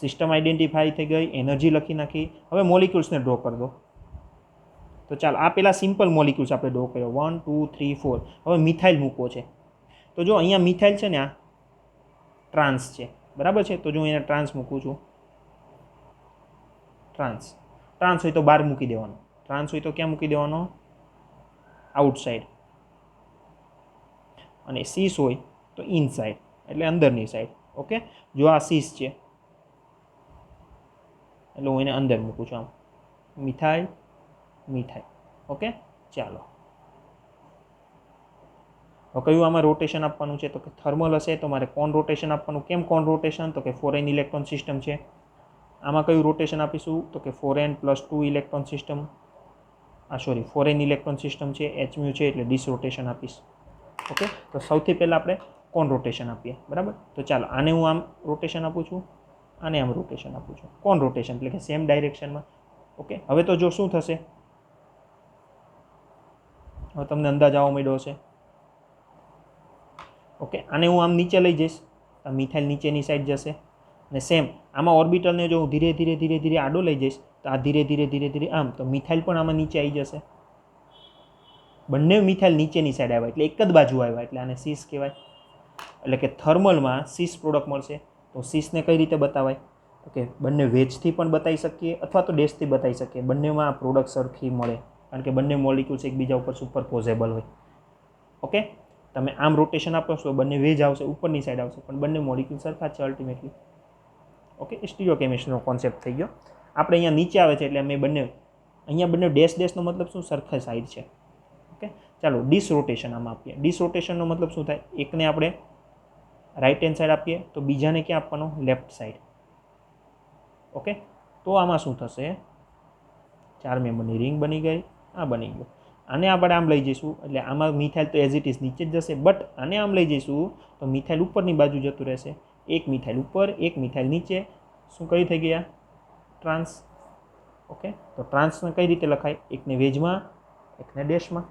સિસ્ટમ આઈડેન્ટિફાઈ થઈ ગઈ, એનર્જી લખી નાખી. હવે મોલિક્યુલ્સને ડ્રો કરી દો. તો ચાલો, આ પેલા સિમ્પલ મોલિક્યુલ્સ આપણે ડ્રો કર્યો, 1 2 3 4. હવે મિથાઇલ મૂકવો છે. તો જો અહીંયા મિથાઇલ છે ને, આ ટ્રાન્સ છે, બરાબર છે. તો જો અહીંયા ટ્રાન્સ મૂકું છું, ટ્રાન્સ. ટ્રાન્સ હોય તો બહાર મૂકી દેવાનો. ટ્રાન્સ હોય તો ક્યાં મૂકી દેવાનો? આઉટસાઇડ. અને સીસ હોય તો ઇનસાઇડ, એટલે અંદરની સાઈડ. ઓકે, જો આ સીસ છે એટલે હું એને અંદર મૂકું છું, આમ મિથાઇલ મિથાઇલ. ઓકે, ચાલો હવે કયું આમાં રોટેશન આપવાનું છે? તો કે થર્મલ હશે તો મારે કોન રોટેશન આપવાનું. કેમ કોન રોટેશન? તો કે ફોરેન ઇલેક્ટ્રોન સિસ્ટમ છે. આમાં કયું રોટેશન આપીશું? તો કે foreign +2 electron system. Sorry, foreign electron system છે, એચમ્યુ છે, એટલે ડિસ રોટેશન આપીશ. ઓકે, તો સૌથી પહેલાં આપણે કોન રોટેશન આપીએ, બરાબર. તો ચાલો, આને હું આમ રોટેશન આપું છું, આને આમ રોટેશન આપું છું. કોન રોટેશન એટલે કે સેમ ડાયરેક્શનમાં. ઓકે, હવે તો જો શું થશે, હવે તમને અંદાજ આવવા માંડ્યો હશે. ઓકે, આને હું આમ નીચે લઈ જઈશ તો મિથાઇલ નીચેની સાઈડ જશે. અને સેમ આમાં ઓર્બિટલને જો હું ધીરે ધીરે ધીરે ધીરે આડો લઈ જઈશ તો આ ધીરે ધીરે ધીરે ધીરે આમ, તો મિથાઇલ પણ આમાં નીચે આવી જશે. બંને મિથાઇલ નીચેની સાઈડ આવ્યા એટલે એક જ બાજુ આવ્યા, એટલે આને સીસ કહેવાય. એટલે કે થર્મલમાં સીસ પ્રોડક્ટ મળશે. તો સીસને કઈ રીતે બતાવાય? ઓકે, બંને વેજથી પણ બતાવી શકીએ અથવા તો ડેશથી બતાવી શકીએ. બંનેમાં આ પ્રોડક્ટ સરખી મળે, કારણ કે બંને મોલિક્યુલ્સ એકબીજા ઉપર સુપરપોઝેબલ હોય. ઓકે, તમે આમ રોટેશન આપો છો બંને વેજ આવશે, ઉપરની સાઈડ આવશે, પણ બંને મોલિક્યુલ સરખા છે અલ્ટિમેટલી. ઓકે, સ્ટીરિયોકેમિસ્ટ્રીનો કોન્સેપ્ટ થઈ ગયો. આપણે અહીંયા નીચે આવે છે એટલે અમે બંને અહીંયા બંને ડેશ ડેશનો મતલબ શું? સરખા સાઈડ છે. ઓકે, ચાલો ડિસ રોટેશન આમાં આપીએ. ડિસ રોટેશનનો મતલબ શું થાય? એકને આપણે રાઈટ હેન્ડ સાઈડ આપીએ તો બીજાને ક્યાં આપવાનો? Left side. ઓકે, તો આમાં શું થશે? 4 મેમ્બરની રિંગ બની ગઈ, આ બની ગયું. આને આપણે આમ લઈ જઈશું એટલે આમાં મિથાઇલ તો એઝ ઇટ ઇઝ નીચે જ જશે, બટ આને આમ લઈ જઈશું તો મિથાઇલ ઉપરની બાજુ જતું રહેશે. એક મિથાઇલ ઉપર, એક મિથાઇલ નીચે. શું કઈ થઈ ગયા? ટ્રાન્સ. ઓકે, તો ટ્રાન્સને કઈ રીતે લખાય? એકને વેજમાં, એકને ડેશમાં.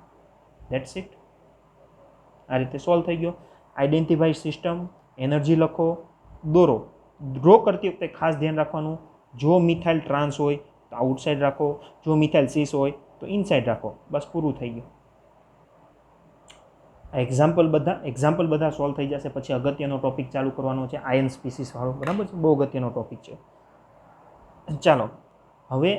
That's it. આ રીતે સોલ્વ થઈ ગયો. આઈડેન્ટિફાઈ સિસ્ટમ, એનર્જી લખો, દોરો. ડ્રો કરતી વખતે ખાસ ધ્યાન રાખવાનું, જો મિથાઇલ ટ્રાન્સ હોય તો આઉટસાઇડ રાખો, જો મિથાઇલ સીસ હોય તો ઇનસાઇડ રાખો. બસ પૂરું થઈ ગયું. આ એક્ઝામ્પલ બધા સોલ્વ થઈ જશે. પછી અગત્યનો ટોપિક ચાલુ કરવાનો છે, આયન સ્પીસીસ વાળો, બરાબર છે. બહુ અગત્યનો ટોપિક છે. ચાલો, હવે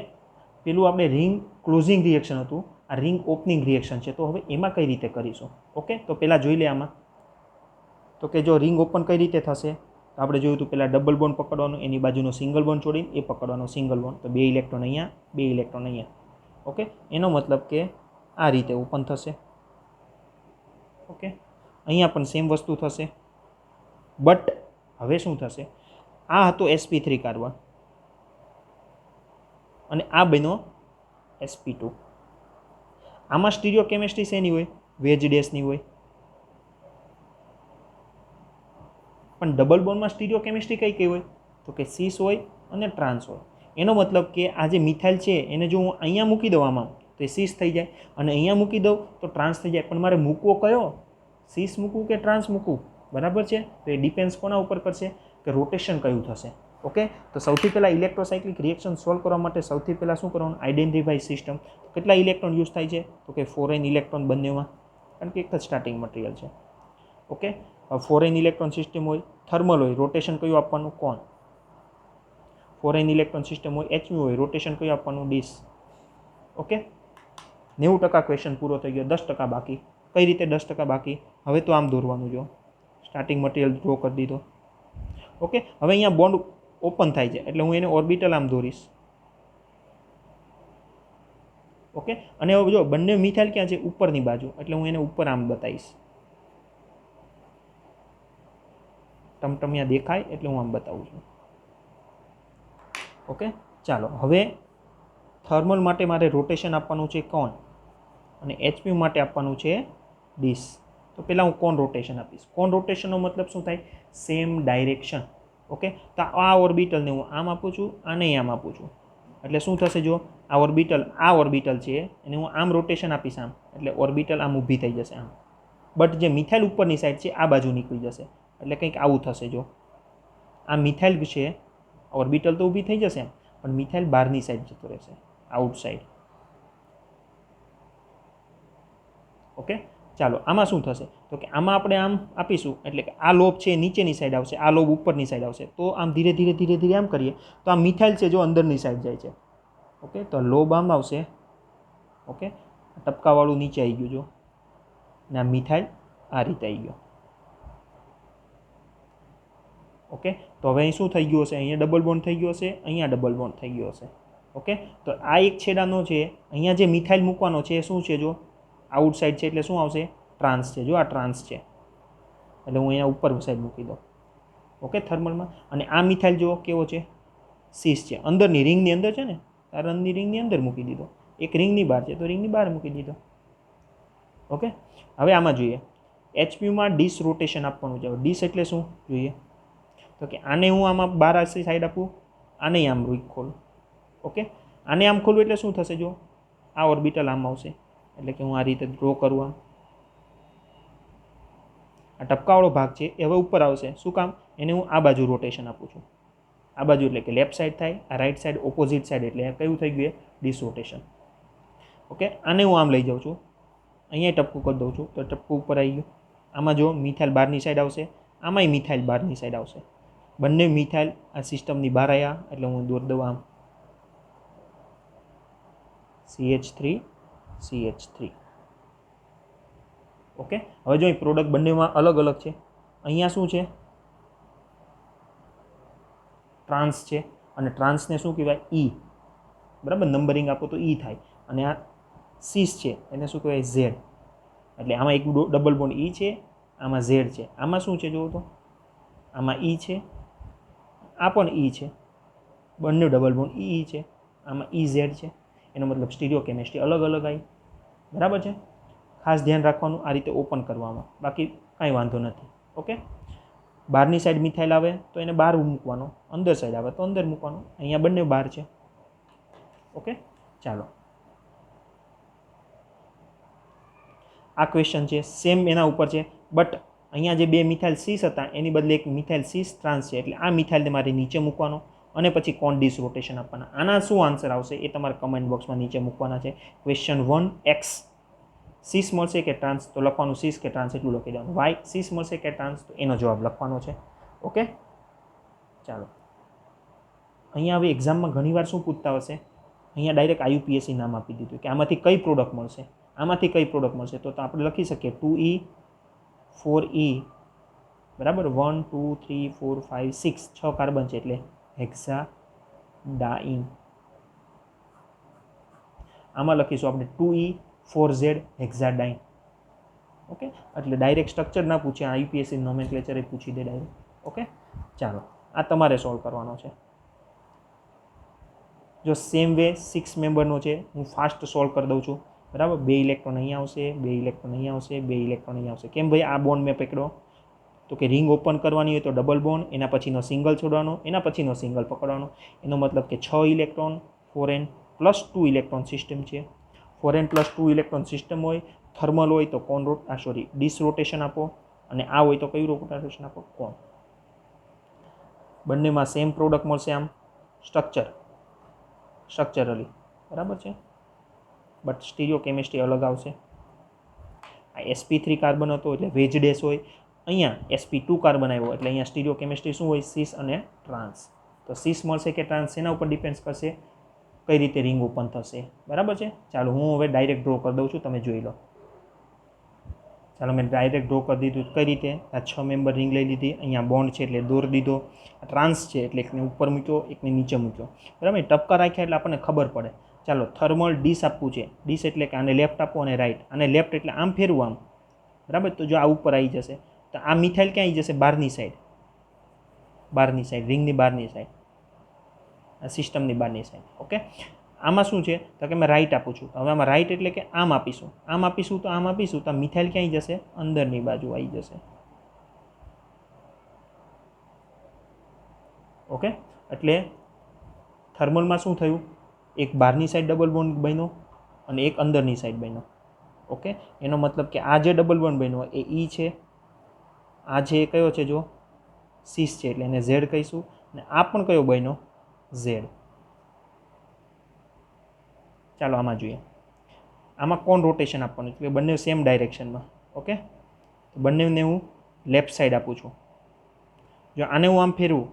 પેલું આપણે રિંગ ક્લોઝિંગ રિએક્શન હતું, આ રિંગ ઓપનિંગ રિએક્શન છે, તો હવે એમાં કઈ રીતે કરીશું. ઓકે, તો પહેલાં જોઈ લે આમાં. તો કે જો રિંગ ઓપન કઈ રીતે થશે, તો આપણે જોયું હતું પહેલાં ડબલ બોન્ડ પકડવાનું, એની બાજુનો સિંગલ બોન્ડ છોડીને એ પકડવાનો સિંગલ બોન્ડ, તો 2 ઇલેક્ટ્રોન અહીંયા, 2 ઇલેક્ટ્રોન અહીંયા. ઓકે, એનો મતલબ કે આ રીતે ઓપન થશે. ઓકે, અહીંયા પણ સેમ વસ્તુ થશે, બટ હવે શું થશે, આ હતો sp3 કાર્બન અને આ બન્યો sp2. આમાં સ્ટીરિયો કેમિસ્ટ્રી શેની હોય, વેજ ડેશની હોય, પણ ડબલ બોન્ડમાં સ્ટીરિયો કેમિસ્ટ્રી કઈ કઈ હોય, તો કે સીસ હોય અને ટ્રાન્સ હોય. એનો મતલબ કે આ જે મિથાઇલ છે એને જો હું અહીંયા મૂકી દઉં આમાં, તો એ સીસ થઈ જાય, અને અહીંયા મૂકી દઉં તો ટ્રાન્સ થઈ જાય. પણ મારે મૂકવો કયો, સીસ મૂકવું કે ટ્રાન્સ મૂકવું, બરાબર છે. તો એ ડિપેન્ડ્સ કોના ઉપર કરશે કે રોટેશન કયું થશે. ઓકે, તો સૌથી પહેલાં ઇલેક્ટ્રોસાયક્લિક રિએક્શન સોલ્વ કરવા માટે સૌથી પહેલાં શું કરવાનું, આઈડેન્ટિફાઈ સિસ્ટમ. કેટલા ઇલેક્ટ્રોન યુઝ થાય છે, તો કે 4n ઇલેક્ટ્રોન બંનેમાં, કારણ કે એક જ સ્ટાર્ટિંગ મટીરિયલ છે. ઓકે, 4n ઇલેક્ટ્રોન સિસ્ટમ હોય, થર્મલ હોય, રોટેશન કયું આપવાનું, કોન. 4n ઇલેક્ટ્રોન સિસ્ટમ હોય, HMU હોય, રોટેશન કયું આપવાનું, ડીશ. ઓકે, 90% ક્વેશ્ચન પૂરો થઈ ગયો, 10% બાકી. કઈ રીતે 10% બાકી, હવે તો આમ દોરવાનું, જો સ્ટાર્ટિંગ મટીરિયલ ડ્રો કરી દીધો. ઓકે, હવે અહીંયા બોન્ડ ઓપન થાય છે એટલે હું એને ઓર્બિટલ આમ દોરીશ. ઓકે, અને હવે જો બંને મિથાઇલ ક્યાં છે, ઉપરની બાજુ, એટલે હું એને ઉપર આમ બતાવીશ. ટમટમિયા દેખાય એટલે હું આમ બતાવું છું. ઓકે, ચાલો હવે થર્મલ માટે મારે રોટેશન આપવાનું છે કોન, અને HMU માટે આપવાનું છે ડીશ. તો પહેલાં હું કોન રોટેશન આપીશ. કોન રોટેશનનો મતલબ શું થાય, સેમ ડાયરેક્શન. ઓકે, તો આ ઓર્બિટલને હું આમ આપું છું, આને આમ આપું છું, એટલે શું થશે, જો આ ઓર્બિટલ છે એને હું આમ રોટેશન આપીશ આમ, એટલે ઓર્બિટલ આમ ઊભી થઈ જશે આમ. બટ જે મિથાઇલ ઉપરની સાઈડ છે આ બાજુ નીકળી જશે, એટલે કંઈક આવું થશે. જો આ મિથાઇલ છે, ઓર્બિટલ તો ઊભી થઈ જશે એમ, પણ મિથાઇલ બહારની સાઈડ જતો રહેશે, આઉટ સાઈડ. ઓકે, ચાલો આમાં શું થશે, તો કે આમાં આપણે આમ આપીશું એટલે કે આ લોબ છે નીચેની સાઈડ આવશે, આ લોબ ઉપરની સાઈડ આવશે. તો આમ ધીરે ધીરે આમ કરીએ તો આ મિથાઇલ છે જો અંદરની સાઈડ જાય છે. ઓકે, તો લોબ આમ આવશે. ઓકે, ટપકાવાળું નીચે આવી ગયું જો, ને આ મિથાઇલ આ રીતે આવી ગયો. ઓકે, તો હવે અહીં શું થઈ ગયું હશે, અહીંયા ડબલ બોન્ડ થઈ ગયો હશે, અહીંયા ડબલ બોન્ડ થઈ ગયો હશે. ઓકે, તો આ એક છેડાનો છે, અહીંયા જે મિથાઇલ મૂકવાનો છે એ શું છે, જો આઉટ સાઈડ છે એટલે શું આવશે, ટ્રાન્સ છે. જો આ ટ્રાન્સ છે એટલે હું અહીંયા ઉપર સાઈડ મૂકી દઉં. ઓકે, થર્મલમાં. અને આ મિથાઇલ જો કેવો છે, સીસ છે, અંદરની રિંગની અંદર છે ને, આ રનની રિંગની અંદર મૂકી દીધો. એક રિંગની બહાર છે તો રિંગની બહાર મૂકી દીધો. ઓકે, હવે આમાં જોઈએ HMUમાં ડીશ રોટેશન આપવાનું છે. ડીશ એટલે શું જોઈએ, તો કે આને હું આમાં બહાર સાઈડ આપું, આને આમ ખોલું. ઓકે, આને આમ ખોલું એટલે શું થશે, જો આ ઓર્બિટલ આમ આવશે, એટલે કે હું આ રીતે ડ્રો કરું આમ. આ ટપકાવાળો ભાગ છે એ હવે ઉપર આવશે. શું કામ, એને હું આ બાજુ રોટેશન આપું છું. આ બાજુ એટલે કે લેફ્ટ સાઈડ થાય, આ રાઈટ સાઈડ ઓપોઝિટ સાઈડ, એટલે કયું થઈ ગયું, ડીશ રોટેશન. ઓકે, આને હું આમ લઈ જાઉં છું, અહીંયા ટપકું કરી દઉં છું તો ટપકું ઉપર આવી ગયું. આમાં જો મિથાઇલ બહારની સાઈડ આવશે, આમાંય મિથાઇલ બહારની સાઈડ આવશે. બંને મિથાઇલ આ સિસ્ટમની બહાર આવ્યા એટલે હું દોર દઉં આમ, CH3. ઓકે, હવે જો પ્રોડક્ટ બંનેમાં અલગ અલગ છે. અહીંયા શું છે, ટ્રાન્સ છે, અને ટ્રાન્સને શું કહેવાય, E. બરાબર, નંબરિંગ આપો તો E થાય. અને આ સીસ છે એને શું કહેવાય, Z. એટલે આમાં એક ડબલ બોન્ડ E છે, આમાં Z છે. આમાં શું છે જુઓ તો, આમાં E છે, આ પણ E છે, બંને ડબલ બોન્ડ E છે, આમાં EZ છે. એનો મતલબ સ્ટીરિયો કેમિસ્ટ્રી અલગ અલગ આવી. બરાબર છે, ખાસ ધ્યાન રાખવાનું આ રીતે ઓપન કરવામાં, બાકી કાંઈ વાંધો નથી. ઓકે, બહારની સાઈડ મિથાઇલ આવે તો એને બહાર મૂકવાનો, અંદર સાઈડ આવે તો અંદર મૂકવાનો. અહીંયા બંને બહાર છે. ઓકે, ચાલો આ ક્વેશ્ચન છે સેમ એના ઉપર છે, બટ અહીંયા જે 2 મિથાઇલ સીસ હતા એની બદલે એક મિથાઇલ સીસ ટ્રાન્સ છે, એટલે આ મિથાઇલને મારે નીચે મૂકવાનો અને પછી કોન ડીશ રોટેશન આપવાના. આના શું આન્સર આવશે એ તમારે કમેન્ટ બોક્સમાં નીચે મૂકવાના છે. ક્વેશ્ચન 1x સીસ મળશે કે ટ્રાન્સ, તો લખવાનું સીસ કે ટ્રાન્સ એટલું લખી દેવાનું. વાય સીસ મળશે કે ટ્રાન્સ, તો એનો જવાબ લખવાનો છે. ઓકે, ચાલો અહીંયા હવે એક્ઝામમાં ઘણીવાર શું પૂછતા હશે, અહીંયા ડાયરેક્ટ IUPAC નામ આપી દીધું કે આમાંથી કઈ પ્રોડક્ટ મળશે, આમાંથી કઈ પ્રોડક્ટ મળશે. તો આપણે લખી શકીએ 2E 4E, બરાબર. 1 2 3 4 5 6 6 કાર્બન છે એટલે હેક્સાડાઈન. આમાં લખીશું આપણે 2E 4Z હેક્સાડાઈન. ઓકે, એટલે ડાયરેક્ટ સ્ટ્રક્ચર ના પૂછે, IUPAC નોમેનક્લેચર એ પૂછી દે ડાયરેક્ટ. ઓકે, ચાલો આ તમારે સોલ્વ કરવાનો છે. જો સેમ વે 6 મેમ્બરનો છે, હું ફાસ્ટ સોલ્વ કરી દઉં છું, બરાબર. 2 ઇલેક્ટ્રોન અહીંયા આવશે, 2 ઇલેક્ટ્રોન અહીંયા આવશે, 2 ઇલેક્ટ્રોન અહીંયા આવશે. કેમ ભાઈ આ બોન્ડ મેં પકડો? તો કે રિંગ ઓપન કરવાની હોય તો ડબલ બોન્ડ, એના પછીનો સિંગલ છોડવાનો, એના પછીનો સિંગલ પકડવાનો. એનો મતલબ કે 6 ઇલેક્ટ્રોન 4n + 2 ઇલેક્ટ્રોન સિસ્ટમ છે. 4n + 2 ઇલેક્ટ્રોન સિસ્ટમ હોય, થર્મલ હોય તો કોન ડિસ રોટેશન આપો, અને આ હોય તો કયું રોટેશન આપો? કોન. બંનેમાં સેમ પ્રોડક્ટ મળશે આમ સ્ટ્રક્ચરલી, બરાબર છે, બટ સ્ટીરિયો કેમિસ્ટ્રી અલગ આવશે. આ sp3 કાર્બન હતો એટલે વેજ ડેશ હોય, અહીંયા sp2 કાર્બન આવ્યો એટલે અહીંયા સ્ટીરિયો કેમિસ્ટ્રી શું હોય? સિસ અને ટ્રાન્સ. તો સિસ મળશે કે ટ્રાન્સ, એના ઉપર ડિપેન્ડ કરશે કઈ રીતે રિંગ ઓપન થશે, બરાબર છે. ચાલો હું હવે ડાયરેક્ટ ડ્રો કરી દઉં છું, તમે જોઈ લો. ચાલો મેં ડાયરેક્ટ ડ્રો કરી દીધું. કઈ રીતે? આ 6 મેમ્બર રિંગ લઈ લીધી, અહીંયા બોન્ડ છે એટલે દોર દીધો, ટ્રાન્સ છે એટલે એકને ઉપર મૂક્યો, એકને નીચે મૂક્યો, બરાબર. ટપકા રાખ્યા એટલે આપણને ખબર પડે. ચાલો થર્મલ ડીશ આપવું છે. ડીશ એટલે કે આને લેફ્ટ આપો અને રાઈટ. આને લેફ્ટ એટલે આમ ફેરવું આમ, બરાબર. તો જો આ ઉપર આવી જશે તો આ મિથાઇલ ક્યાં આવી જશે? બહારની સાઈડ, રિંગની બહારની સાઈડ, આ સિસ્ટમની બહારની સાઈડ. ઓકે, આમાં શું છે તો કે મેં રાઈટ આપું છું. હવે આમાં રાઈટ એટલે કે આમ આપીશું તો આમ આપીશું તો મિથાઇલ ક્યાં આવી જશે? અંદરની બાજુ આવી જશે. ઓકે, એટલે થર્મલમાં શું થયું? એક બહારની સાઈડ ડબલ બોન્ડ બન્યો અને એક અંદરની સાઈડ બન્યો. ઓકે, એનો મતલબ કે આ જે ડબલ બોન્ડ બન્યો એ E છે, આ જે કયો છે? જો સિસ છે એટલે એને Z કહીશું, અને આ પણ કયો બન્યો? Z. ચાલો આમાં જોઈએ. આમાં કોણ રોટેશન આપવાનું છે? બંને સેમ ડાયરેક્શનમાં. ઓકે, તો બંનેને હું લેફ્ટ સાઈડ આપું છું. જો આને હું આમ ફેરવું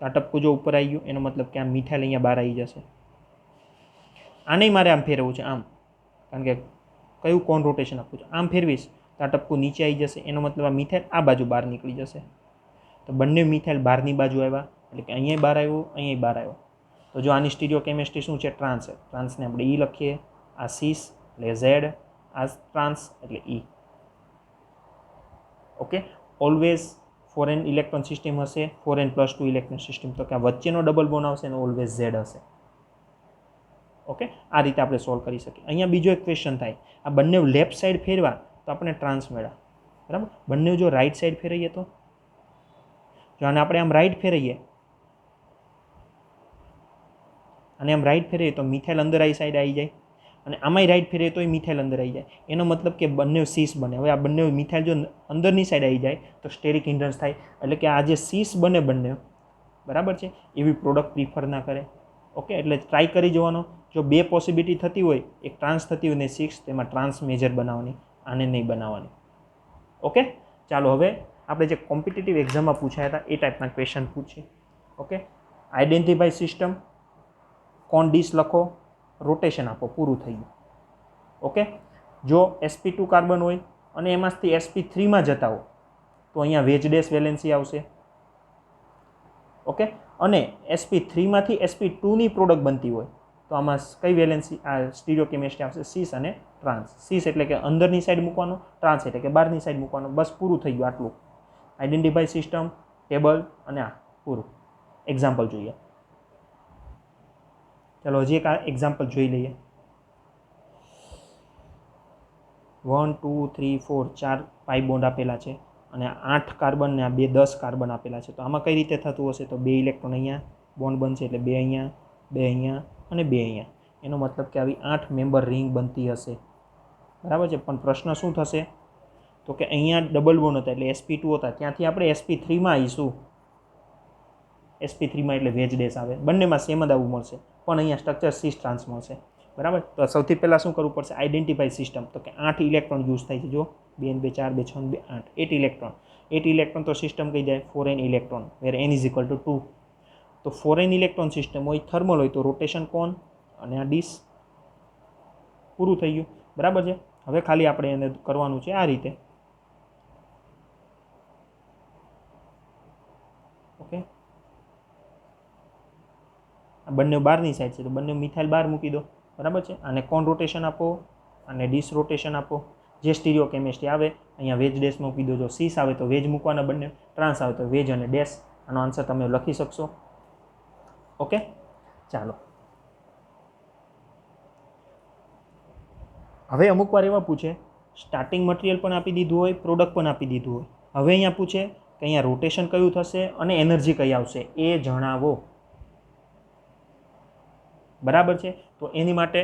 તો આ ટપકું જો ઉપર આવી ગયું, એનો મતલબ કે આ મિથાઇલ અહીંયા બહાર આવી જશે. આને મારે આમ ફેરવવું છે આમ, કારણ કે કયું કોણ રોટેશન આપવું છે? આમ ફેરવીશ તો આ ટપકું નીચે આવી જશે, એનો મતલબ આ મિથાઇલ આ બાજુ બહાર નીકળી જશે. તો બંને મિથાઇલ બહારની બાજુ આવ્યા, એટલે કે અહીંયા બહાર આવ્યો, અહીંયા બહાર આવ્યો. તો જો આની સ્ટીરિયો કેમિસ્ટ્રી શું છે? ટ્રાન્સ. ટ્રાન્સને આપણે E લખીએ, આ સિસ એટલે Z, આ ટ્રાન્સ એટલે E. Okay, always 4n electron system હશે, 4n + 2 ઇલેક્ટ્રોન સિસ્ટમ, તો કે આ વચ્ચેનો ડબલ બોન્ડ આવશે અને ઓલવેઝ Z હશે. ઓકે, આ રીતે આપણે સોલ્વ કરી શકીએ. અહીંયા બીજો એક ક્વેશ્ચન થાય, આ બંને લેફ્ટ સાઈડ ફેરવા તો આપણે ટ્રાન્સ મળ્યા, બરાબર. બંને જો રાઈટ સાઈડ ફેરવીએ તો, જો આને આપણે આમ રાઈટ ફેરવીએ, અને આમ રાઈટ ફેરવીએ તો મિથાઇલ અંદર આવી સાઈડ આવી જાય, અને આમાંય રાઈટ ફેરવીએ તોય મિથાઇલ અંદર આવી જાય. એનો મતલબ કે બંને સીસ બને. હવે આ બંને મિથાઇલ જો અંદરની સાઈડ આવી જાય તો સ્ટેરિક હિન્ડ્રન્સ થાય, એટલે કે આ જે સીસ બને બંને, બરાબર છે, એવી પ્રોડક્ટ પ્રિફર ના કરે. ઓકે, એટલે ટ્રાય કરી જોવાનો. જો 2 પોસિબિલિટી થતી હોય, એક ટ્રાન્સ થતી હોય ને 6, તેમાં ટ્રાન્સ મેજર બનાવવાની, આને નહીં બનાવવાની. ઓકે, ચાલો હવે આપણે જે કોમ્પિટિટિવ એક્ઝામમાં પૂછાયા હતા એ ટાઈપના ક્વેશ્ચન પૂછીએ. ઓકે, આઈડેન્ટિફાઈ સિસ્ટમ, કોન ડીશ લખો, રોટેશન આપો, પૂરું થઈ ગયું. ઓકે, જો sp2 કાર્બન હોય અને એમાંથી sp3માં જતા હો તો અહીંયા વેજ ડેશ વેલેન્સી આવશે. ઓકે, અને sp3માંથી sp2ની પ્રોડક્ટ બનતી હોય તો આમાં કઈ વેલેન્સી? આ સ્ટીરિયો કેમિસ્ટ્રી આવશે, સિસ અને ટ્રાન્સ. સિસ એટલે કે અંદરની સાઈડ મૂકવાનો, ટ્રાન્સ એટલે કે બહારની સાઈડ મૂકવાનો. બસ પૂરું થઈ ગયું આટલું. આઈડેન્ટિફાઈ સિસ્ટમ, ટેબલ અને આ પૂરું. એક્ઝામ્પલ જોઈએ. ચાલો હજી એક આ એક્ઝામ્પલ જોઈ લઈએ. 1 2 3 4 4 પાઈ બોન્ડ આપેલા છે અને 8 કાર્બન ને આ 2 10 કાર્બન આપેલા છે. તો આમાં કઈ રીતે થતું હશે? તો 2 ઇલેક્ટ્રોન અહીંયા બોન્ડ બનશે એટલે 2 અહીંયા, 2 અહીંયા અને 2 અહીંયા. એનો મતલબ કે આવી 8 મેમ્બર રિંગ બનતી હશે, બરાબર છે. પણ પ્રશ્ન શું થશે તો કે અહીંયા ડબલ બોન્ડ હતા એટલે sp2 હતા, ત્યાંથી આપણે sp3માં આવીશું. sp3માં એટલે વેજ ડેશ આવે, બંનેમાં સેમ જ આવું મળશે, પણ અહીંયા સ્ટ્રક્ચર સિસ ટ્રાન્સ મળશે, બરાબર. તો સૌથી પહેલાં શું કરવું પડશે? Identify system. તો કે 8 ઇલેક્ટ્રોન યુઝ થાય છે. જો 2 2 4 2 6 2 8 8 ઇલેક્ટ્રોન. 8 ઇલેક્ટ્રોન તો સિસ્ટમ કઈ જાય? 4n ઇલેક્ટ્રોન, વેર n = 2. તો 4n ઇલેક્ટ્રોન સિસ્ટમ હોય, થર્મલ હોય તો રોટેશન કોણ અને આ ડીશ. પૂરું થઈ ગયું, બરાબર છે. હવે ખાલી આપણે એને કરવાનું છે આ રીતે. ઓકે, આ બંને બહારની સાઈડ છે તો બંને મિથાઇલ બહાર મૂકી દો, બરાબર છે. આને કોણ રોટેશન આપો, અને ડીશ રોટેશન આપો. જે સ્ટીરિયો કેમિસ્ટ્રી આવે અહીંયા વેજ ડેશ મૂકી દો. જો સીસ આવે તો વેજ મૂકવાના બંને, ટ્રાન્સ આવે તો વેજ અને ડેશ. આનો આન્સર તમે લખી શકશો. ઓકે, ચાલો. હવે અમુક વાર એવા પૂછે સ્ટાર્ટિંગ મટીરિયલ પણ આપી દીધું હોય, પ્રોડક્ટ પણ આપી દીધું હોય. હવે અહીંયા પૂછે કે અહીંયા રોટેશન કયું થશે અને એનર્જી કઈ આવશે એ જણાવો, બરાબર છે. તો એની માટે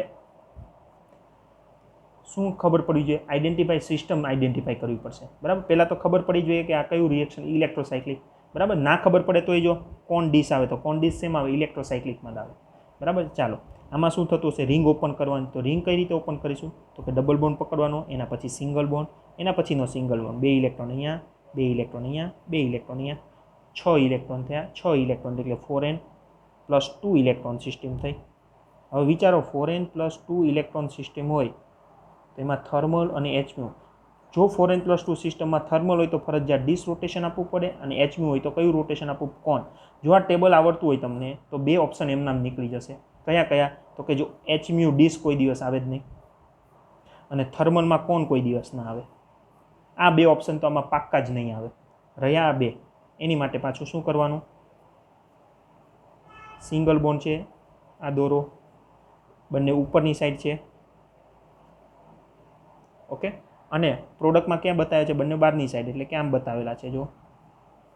શું ખબર પડવી જોઈએ? આઈડેન્ટિફાઈ સિસ્ટમ આઈડેન્ટિફાઈ કરવી પડશે, બરાબર. પહેલાં તો ખબર પડી જોઈએ કે આ કયું રિએક્શન, ઇલેક્ટ્રોસાયક્લિક, બરાબર. ના ખબર પડે તો એ જો કોણ ડીશ આવે તો કોણ ડીશ શેમાં આવે? ઇલેક્ટ્રોસાયક્લિકમાં આવે, બરાબર. ચાલો, આમાં શું થતું હશે? રિંગ ઓપન કરવાની. તો રિંગ કઈ રીતે ઓપન કરીશું? તો કે ડબલ બોન્ડ પકડવાનો, એના પછી સિંગલ બોન્ડ, એના પછીનો સિંગલ બોન્ડ. 2 ઇલેક્ટ્રોન અહીંયા, 2 ઇલેક્ટ્રોન અહીંયા, 2 ઇલેક્ટ્રોન અહીંયા, 6 ઇલેક્ટ્રોન થયા. 6 ઇલેક્ટ્રોન એટલે 4n + 2 ઇલેક્ટ્રોન સિસ્ટમ થઈ. હવે વિચારો 4n + 2 ઇલેક્ટ્રોન સિસ્ટમ હોય તો એમાં થર્મલ અને એચમ્યુ. જો 4n + 2 સિસ્ટમમાં થર્મલ હોય તો ફરજિયાત ડીશ રોટેશન આપવું પડે, અને એચમ્યુ હોય તો કયું રોટેશન આપવું? કોણ. જો આ ટેબલ આવડતું હોય તમને તો 2 ઓપ્શન એમનામ નીકળી જશે. કયા કયા? તો કે જો એચમ્યુ ડીશ કોઈ દિવસ આવે જ નહીં, અને થર્મલમાં કોણ કોઈ દિવસ ના આવે. આ 2 ઓપ્શન તો આમાં પાક્કા જ નહીં આવે. રહ્યા આ 2. એની માટે પાછું શું કરવાનું? સિંગલ બોન્ડ છે, આ દોરો, બંને ઉપરની સાઈડ છે. ઓકે, અને પ્રોડક્ટમાં ક્યાં બતાવે છે? બંને બહારની સાઈડ, એટલે કે આમ બતાવેલા છે, જો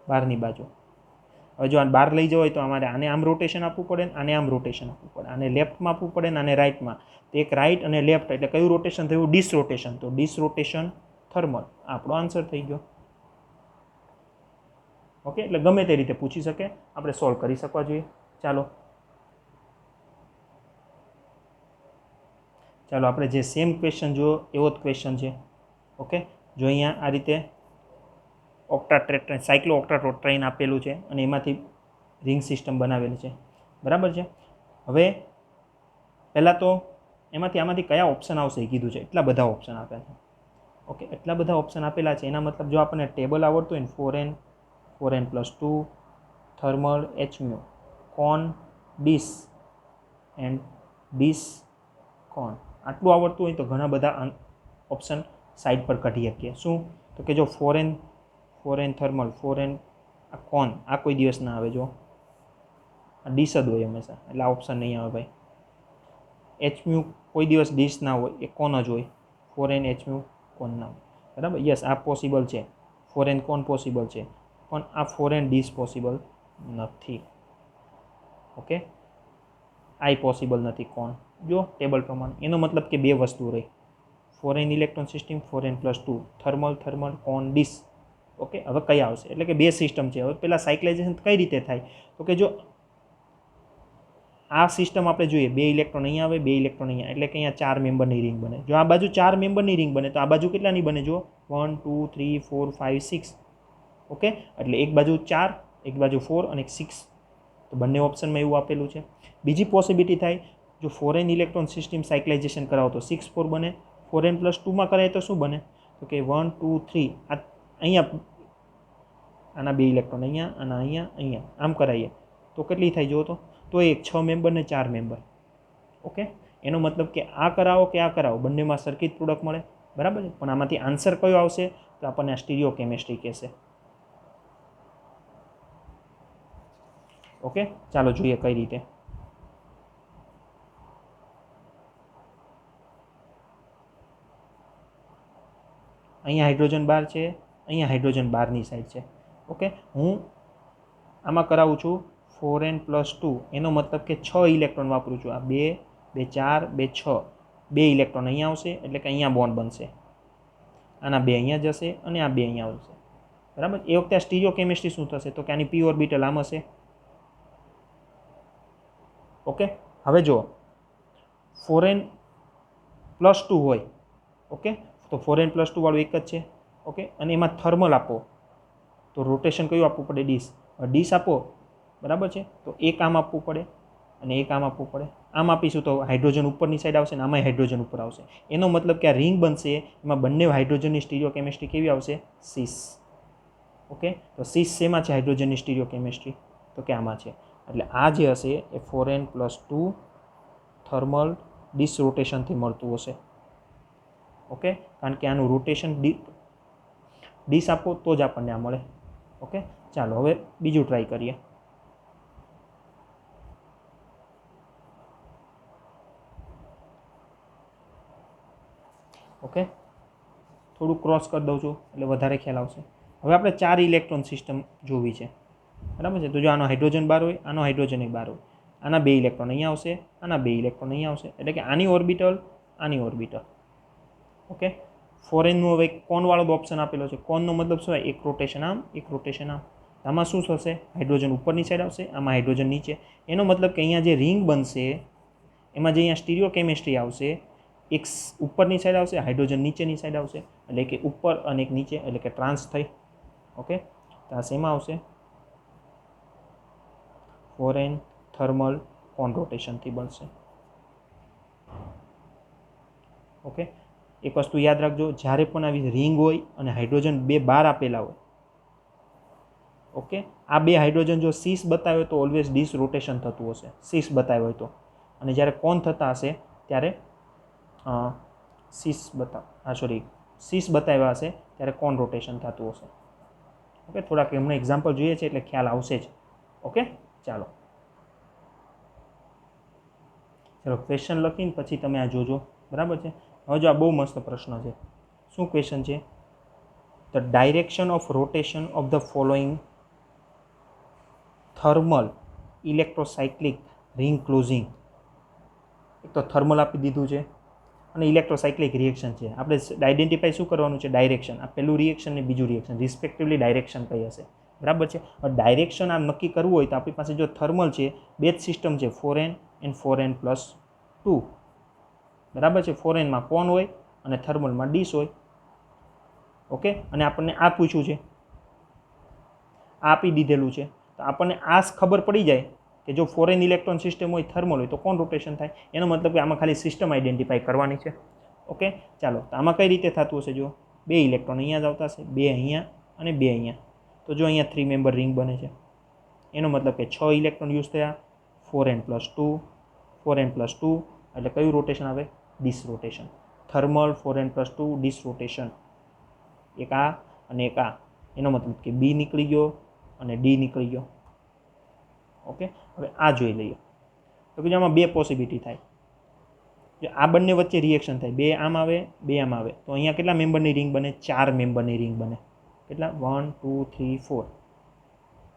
બહારની બાજુ. હવે જો આને બહાર લઈ જવો હોય તો અમારે આને આમ રોટેશન આપવું પડે, આને આમ રોટેશન આપવું પડે, આને લેફ્ટમાં આપવું પડે ને આને રાઇટમાં. તો એક રાઇટ અને લેફ્ટ એટલે કયું રોટેશન થયું? Dish rotation. તો ડીશ રોટેશન થર્મલ આપણો આન્સર થઈ ગયો. ઓકે, એટલે ગમે તે રીતે પૂછી શકે, આપણે સોલ્વ કરી શકવા જોઈએ. ચાલો ચાલો આપણે જે સેમ ક્વેશ્ચન જો એવો જ ક્વેશ્ચન છે. ઓકે, જો અહીંયા આ રીતે ઓક્ટાટ્રેટ્રાઇન, સાયક્લો ઓક્ટાટ્રેટ્રાઇન આપેલું છે અને એમાંથી રિંગ સિસ્ટમ બનાવેલી છે, બરાબર છે. હવે પહેલાં તો આમાંથી કયા ઓપ્શન આવશે એ કીધું છે. એટલા બધા ઓપ્શન આપ્યા છે. ઓકે, એટલા બધા ઓપ્શન આપેલા છે. એના મતલબ જો આપણને ટેબલ આવડતું હોય ને 4n + 2 થર્મલ, એચમ્યુ, con, dis and dis con, આટલું આવડતું હોય તો ઘણા બધા ઓપ્શન સાઈડ પર કાઢી શકીએ. શું? તો કે જો 4n થર્મલ, 4n આ કોન, આ કોઈ દિવસ ના આવે. જો આ ડીશ જ હોય હંમેશા, એટલે આ ઓપ્શન નહીં આવે ભાઈ. એચમ્યુ કોઈ દિવસ ડીશ ના હોય, એ કોન જ હોય. 4n એચમ્યુ કોન ના હોય, બરાબર. યસ, આ પોસિબલ છે. 4n કોન પોસિબલ છે, પણ આ 4n ડીશ પોસિબલ નથી. ઓકે, આ પોસિબલ નથી કોન. જો ટેબલ પ્રમાણે એનો મતલબ કે 2 વસ્તુ રહી. 4n electron system, 4n + 2 thermal, con, dis. Okay, હવે કઈ આવશે? એટલે કે 2 સિસ્ટમ છે. હવે પેલા સાયક્લાઇઝેશન કઈ રીતે થાય? તો કે જો આ સિસ્ટમ આપણે જોઈએ, 2 ઇલેક્ટ્રોન અહીંયા આવે, 2 ઇલેક્ટ્રોન અહીંયા, એટલે કે અહીંયા 4 મેમ્બરની રિંગ બને. જો આ બાજુ 4 મેમ્બરની રિંગ બને તો આ બાજુ કેટલાની બને? જો 1 2 3 4 5 6. ઓકે, એટલે એક બાજુ 4, એક બાજુ 4 અને એક 6. તો બંને ઓપ્શનમાં એવું આપેલું છે. બીજી પોસિબિલિટી થાય, જો 4n ઇલેક્ટ્રોન સિસ્ટમ સાયક્લાઇઝેશન કરાવો તો 6 4 બને. 4n + 2 માં કરાય તો શું બને? તો કે 1 2 3, આ અહીંયા આના 2 ઇલેક્ટ્રોન અહીંયા, આના અહીંયા, અહીંયા, આમ કરાવીએ તો કેટલી થાય? જો તો એક 6 મેમ્બર ને 4 મેમ્બર. ઓકે, એનો મતલબ કે આ કરાવો કે આ કરાવો, બંનેમાં સરખી જ પ્રોડક્ટ મળે, બરાબર છે. પણ આમાંથી આન્સર કયો આવશે? તો આપણને આ સ્ટીરિયો કેમિસ્ટ્રી કહેશે. ઓકે, ચાલો જોઈએ કઈ રીતે. અહીંયા હાઇડ્રોજન બહાર છે, અહીંયા હાઇડ્રોજન બહારની સાઈડ છે. ઓકે, હું આમાં કરાવું છું 4n + 2, એનો મતલબ કે 6 ઇલેક્ટ્રોન વાપરું છું. આ 2 2 4 2 6, 2 ઇલેક્ટ્રોન અહીંયા આવશે, એટલે કે અહીંયા બોન્ડ બનશે. આના 2 અહીંયા જશે અને આ 2 અહીંયા આવશે, બરાબર. એ વખતે આ સ્ટીરિયો કેમિસ્ટ્રી શું થશે? તો કે આની p ઓર્બિટલ આમ હશે. ઓકે, હવે જો 4n + 2 હોય, ઓકે, તો 4n + 2 વાળું એક જ છે. ઓકે, અને એમાં થર્મલ આપો તો રોટેશન કયું આપવું પડે? ડીશ. ડીશ આપો, બરાબર છે, તો એક આમ આપવું પડે અને એક આમ આપવું પડે. આમ આપીશું તો હાઇડ્રોજન ઉપરની સાઈડ આવશે ને આમાંય હાઇડ્રોજન ઉપર આવશે. એનો મતલબ કે આ રિંગ બનશે એમાં બંને હાઇડ્રોજનની સ્ટીરિયો કેમિસ્ટ્રી કેવી આવશે? સીસ. ઓકે, તો સીસ શેમાં છે હાઇડ્રોજનની સ્ટીરિયો કેમિસ્ટ્રી? તો કે આમાં છે. એટલે આ જે હશે એ 4n+2 થર્મલ ડિસરોટેશનથી મળતું હશે. ઓકે, કારણ કે આનું રોટેશન ડીસ આપો તો જ આપણને આ મળે. ઓકે, ચાલો હવે બીજું ટ્રાય કરીએ. ઓકે, થોડું ક્રોસ કરી દઉં છું એટલે વધારે ખ્યાલ આવશે. હવે આપણે 4 ઇલેક્ટ્રોન સિસ્ટમ જોવી છે, બરાબર છે. તો જો આનો હાઇડ્રોજન 12 હોય, આનો હાઇડ્રોજન 12 હોય, આના 2 ઇલેક્ટ્રોન અહીંયા આવશે, આના 2 ઇલેક્ટ્રોન અહીંયા આવશે, એટલે કે આની ઓર્બિટલ, આની ઓર્બિટલ. ઓકે, 4nનું હવે કોનવાળો ઓપ્શન આપેલો છે. કોનનો મતલબ શું હોય? એક રોટેશન આમ, એક રોટેશન આમ. આમાં શું થશે? હાઇડ્રોજન ઉપરની સાઈડ આવશે, આમાં હાઇડ્રોજન નીચે. એનો મતલબ કે અહીંયા જે રિંગ બનશે એમાં જે અહીંયા સ્ટીરિયો કેમિસ્ટ્રી આવશે, એક ઉપરની સાઈડ આવશે, હાઇડ્રોજન નીચેની સાઈડ આવશે, એટલે કે ઉપર અને એક નીચે, એટલે કે ટ્રાન્સ થઈ. ઓકે, તો આ શેમાં આવશે? 4n થર્મલ કોન રોટેશનથી બનશે. ઓકે, એક વસ્તુ યાદ રાખજો, જ્યારે પણ આવી રિંગ હોય અને હાઇડ્રોજન 2 બહાર આપેલા હોય, ઓકે, આ 2 હાઇડ્રોજન જો સીસ બતાવ્યો તો ઓલવેઝ ડિસ રોટેશન થતું હશે, સીસ બતાવ્યો હોય તો. અને જ્યારે કોન થતા હશે ત્યારે સીસ બતાવ્યા હશે ત્યારે કોન રોટેશન થતું હશે. ઓકે, થોડાક એમને એક્ઝામ્પલ જોઈએ છે એટલે ખ્યાલ આવશે જ. ઓકે, ચાલો ક્વેશ્ચન લખીને પછી તમે આ જોજો, બરાબર છે. હવે જો આ બહુ મસ્ત પ્રશ્ન છે. શું ક્વેશ્ચન છે? The direction of rotation of the following thermal electrocyclic ring closing. એક તો થર્મલ આપી દીધું છે અને ઇલેક્ટ્રોસાયક્લિક રિએક્શન છે. આપણે આઈડેન્ટિફાઈ શું કરવાનું છે? ડાયરેક્શન. આ પહેલું રિએક્શન ને બીજું રિએક્શન, રિસ્પેક્ટિવલી ડાયરેક્શન કઈ હશે, બરાબર છે. ડાયરેક્શન આ નક્કી કરવું હોય તો આપણી પાસે જો થર્મલ છે, બે જ સિસ્ટમ છે, 4n એન્ડ 4n+2, બરાબર છે. 4nમાં કોન હોય અને થર્મલમાં ડીશ હોય. ઓકે, અને આપણને આ પૂછ્યું છે, આ આપી દીધેલું છે, તો આપણને આ ખબર પડી જાય કે જો 4n ઇલેક્ટ્રોન સિસ્ટમ હોય, થર્મલ હોય, તો કોણ રોટેશન થાય. એનો મતલબ કે આમાં ખાલી સિસ્ટમ આઈડેન્ટિફાઈ કરવાની છે. ઓકે, ચાલો, તો આમાં કઈ રીતે થતું હશે? જો 2 ઇલેક્ટ્રોન અહીંયા જ આવતા હશે, 2 અહીંયા અને 2 અહીંયા. તો જો અહીંયા 3 મેમ્બર રિંગ બને છે. એનો મતલબ કે 6 ઇલેક્ટ્રોન યુઝ થયા, 4n+2, 4n+2, એટલે કયું રોટેશન આવે? Dis rotation. Thermal 4n+2 dis rotation. એક આ અને એક આ. એનો મતલબ કે બી નીકળી ગયો અને ડી નીકળી ગયો. ઓકે, હવે આ જોઈ લઈએ. તો કે આમાં 2 પોસિબિલિટી થાય. જો આ બંને વચ્ચે રિએક્શન થાય, 2 આમ આવે, 2 આમ આવે, તો અહીંયા કેટલા મેમ્બરની રિંગ બને? 4 મેમ્બરની રિંગ બને. કેટલા? 1 2 3 4.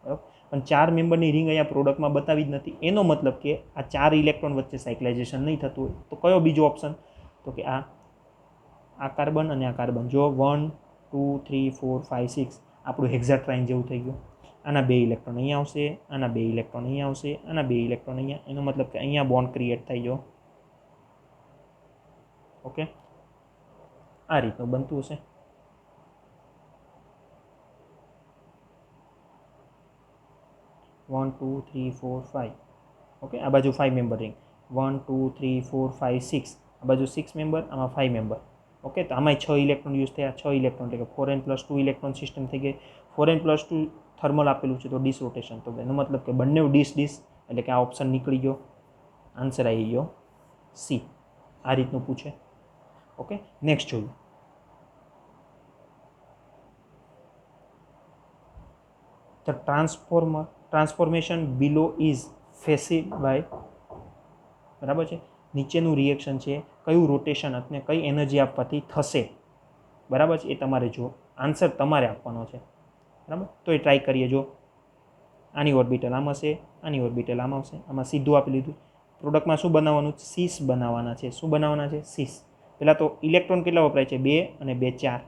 બરાબર, પણ 4 મેમ્બરની રિંગ અહીંયા પ્રોડક્ટમાં બતાવી જ નથી. એનો મતલબ કે આ 4 ઇલેક્ટ્રોન વચ્ચે સાયક્લાઇઝેશન નહીં થતું હોય. તો કયો બીજો ઓપ્શન? તો કે આ કાર્બન અને આ કાર્બન. જો 1 2 3 4 5 6 આપણું હેક્ઝાટ્રાઇન જેવું થઈ ગયું. આના 2 ઇલેક્ટ્રોન અહીંયા આવશે, આના 2 ઇલેક્ટ્રોન અહીંયા આવશે, આના 2 ઇલેક્ટ્રોન અહીંયા. એનો મતલબ કે અહીંયા બોન્ડ ક્રિએટ થઈ ગયો. ઓકે, આ રીતનું બનતું હશે. વન 2 3 4 5. ઓકે, આ બાજુ 5 મેમ્બર રિંગ. 1 2 3 4 5 6. આ બાજુ 6 મેમ્બર, આમાં 5 મેમ્બર. ઓકે, તો આમાંય 6 ઇલેક્ટ્રોન યુઝ થયા. 6 ઇલેક્ટ્રોન એટલે કે 4n+2 ઇલેક્ટ્રોન સિસ્ટમ થઈ ગઈ. 4n+2 થર્મલ આપેલું છે તો ડિસ રોટેશન. તો એનો મતલબ કે બંને ડિસ એટલે કે આ ઓપ્શન નીકળી ગયો. આન્સર આવી ગયો સી. આ રીતનું પૂછે. ઓકે, નેક્સ્ટ જોયું. The transformation below is faced by, બરાબર છે. નીચેનું રિએક્શન છે, કયું રોટેશન અને કઈ એનર્જી આપવાથી થશે, બરાબર છે. એ તમારે જો આન્સર તમારે આપવાનો છે, બરાબર. તો એ ટ્રાય કરીએ. જો આની ઓર્બિટલ આમ હશે, આની ઓર્બિટલ આમ આવશે, આમાં સીધું આપી લીધું. પ્રોડક્ટમાં શું બનાવવાનું? સીસ બનાવવાના છે. શું બનાવવાના છે? સીસ. પહેલાં તો ઇલેક્ટ્રોન કેટલા વપરાય છે? 2 અને 2 4,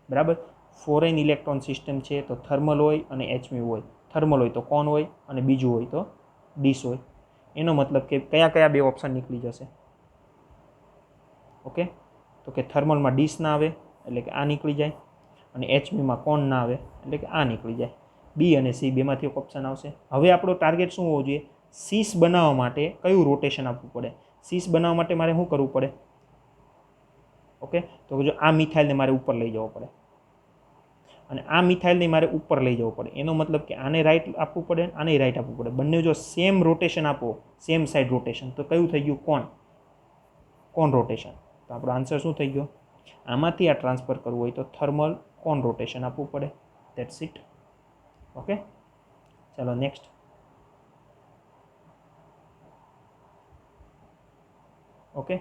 બરાબર. 4n ઇલેક્ટ્રોન સિસ્ટમ છે તો થર્મલ હોય અને HMU હોય. થર્મલ હોય તો કોન હોય અને બીજું હોય તો ડીશ હોય. એનો મતલબ કે કયા કયા 2 ઓપ્શન નીકળી જશે? ઓકે, તો કે થર્મલમાં ડીશ ના આવે એટલે કે આ નીકળી જાય, અને HMUમાં કોન ના આવે એટલે કે આ નીકળી જાય. બી અને સી બેમાંથી એક ઓપ્શન આવશે. હવે આપણો ટાર્ગેટ શું હોવો જોઈએ? સીસ બનાવવા માટે કયું રોટેશન આપવું પડે? સીસ બનાવવા માટે મારે શું કરવું પડે? ઓકે, તો જો આ મિથાઇલને મારે ઉપર લઈ જવો પડે અને આ મિથાઇલને મારે ઉપર લઈ જવો પડે. એનો મતલબ કે આને રાઈટ આપવું પડે, આને રાઈટ આપવું પડે. બંને જો સેમ રોટેશન આપો, સેમ સાઈડ રોટેશન, તો કયું થઈ ગયું? કોન રોટેશન. તો આપણો આન્સર શું થઈ ગયો? આમાંથી આ ટ્રાન્સફર કરવું હોય તો થર્મલ કોન રોટેશન આપવું પડે. That's it. ઓકે, ચાલો નેક્સ્ટ. ઓકે,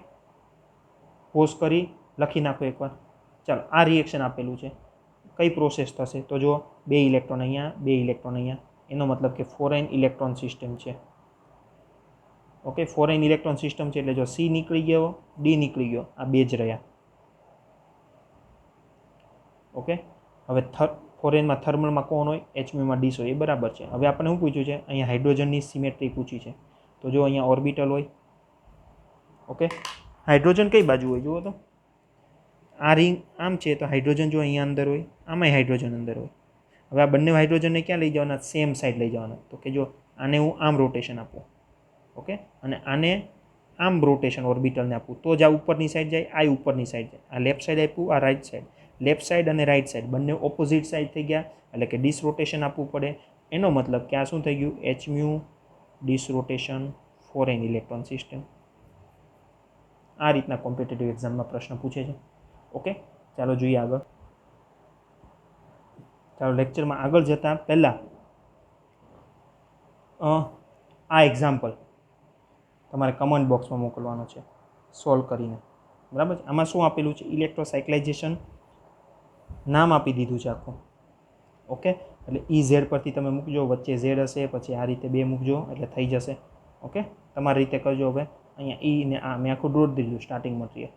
પોઝ કરી લખી નાખો એકવાર. ચાલો, આ રિએક્શન આપેલું છે, કઈ પ્રોસેસ થશે? તો જો 2 ઇલેક્ટ્રોન અહીંયા, 2 ઇલેક્ટ્રોન અહીંયા. એનો મતલબ કે ફોરેન ઇલેક્ટ્રોન સિસ્ટમ છે. ઓકે, ફોરેન ઇલેક્ટ્રોન સિસ્ટમ છે એટલે જો સી નીકળી ગયો, ડી નીકળી ગયો, આ બે જ રહ્યા. ઓકે, હવે ફોરેનમાં થર્મલમાં કોણ હોય? HMUમાં ડીસ હોય. એ બરાબર છે. હવે આપણને શું પૂછ્યું છે? અહીંયા હાઇડ્રોજનની સિમેટ્રી પૂછી છે. તો જો અહીંયા ઓર્બિટલ હોય. ઓકે, હાઇડ્રોજન કઈ બાજુ હોય? જુઓ તો આ રિંગ આમ છે, તો હાઇડ્રોજન જો અહીંયા અંદર હોય, આમાંય હાઇડ્રોજન અંદર હોય. હવે આ બંને હાઇડ્રોજનને ક્યાં લઈ જવાના? સેમ સાઈડ લઈ જવાના. તો કે જો આને હું આમ રોટેશન આપું, ઓકે, અને આને આમ રોટેશન ઓર્બિટલને આપું, તો જ આ ઉપરની સાઈડ જાય, આ ઉપરની સાઈડ જાય. આ લેફ્ટ સાઈડ આપ્યું, આ રાઈટ સાઈડ. લેફ્ટ સાઈડ અને રાઈટ સાઈડ બંને ઓપોઝિટ સાઈડ થઈ ગયા, એટલે કે ડિસ રોટેશન આપવું પડે. એનો મતલબ કે આ શું થઈ ગયું? HMU dis rotation foreign electron system. આ રીતના કોમ્પિટિટિવ એક્ઝામમાં પ્રશ્ન પૂછે છે. ઓકે, ચાલો જોઈએ આગળ. ચાલો લેક્ચરમાં આગળ જતાં પહેલાં આ એક્ઝામ્પલ તમારે કમેન્ટ બોક્સમાં મોકલવાનો છે સોલ્વ કરીને. બરાબર છે? આમાં શું આપેલું છે? ઇલેક્ટ્રોસાયક્લાઇઝેશન નામ આપી દીધું છે આખું. ઓકે, એટલે EZ પરથી તમે મૂકજો, વચ્ચે Z હશે, પછી આ રીતે 2 મૂકજો એટલે થઈ જશે. ઓકે, તમારી રીતે કરજો. હવે અહીંયા E ને આ મેં આખું દોરી દીધું સ્ટાર્ટિંગ મટીરિયલ.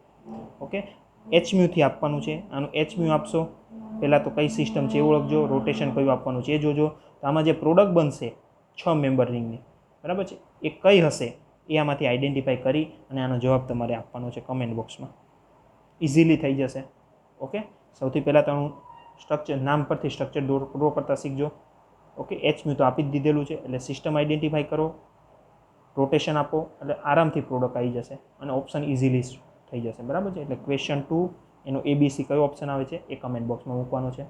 ઓકે, HMUથી આપવાનું છે. આનું HMU આપશો પહેલાં તો કઈ સિસ્ટમ છે એ ઓળખજો, રોટેશન કયું આપવાનું છે એ જોજો. તો આમાં જે પ્રોડક્ટ બનશે 6 મેમ્બર રિંગની, બરાબર છે, એ કઈ હશે એ આમાંથી આઈડેન્ટિફાઈ કરી અને આનો જવાબ તમારે આપવાનો છે કમેન્ટ બોક્સમાં. ઇઝીલી થઈ જશે. ઓકે, સૌથી પહેલાં તમે સ્ટ્રક્ચર નામ પરથી સ્ટ્રક્ચર ડ્રો કરતા શીખજો. ઓકે, HMU તો આપી જ દીધેલું છે, એટલે સિસ્ટમ આઈડેન્ટિફાઈ કરો, રોટેશન આપો, એટલે આરામથી પ્રોડક્ટ આવી જશે અને ઓપ્શન ઇઝીલી થઈ જશે. બરાબર છે? એટલે ક્વેશ્ચન 2 એનો ABC કયો ઓપ્શન આવે છે એ કમેન્ટ બોક્સમાં મૂકવાનો છે.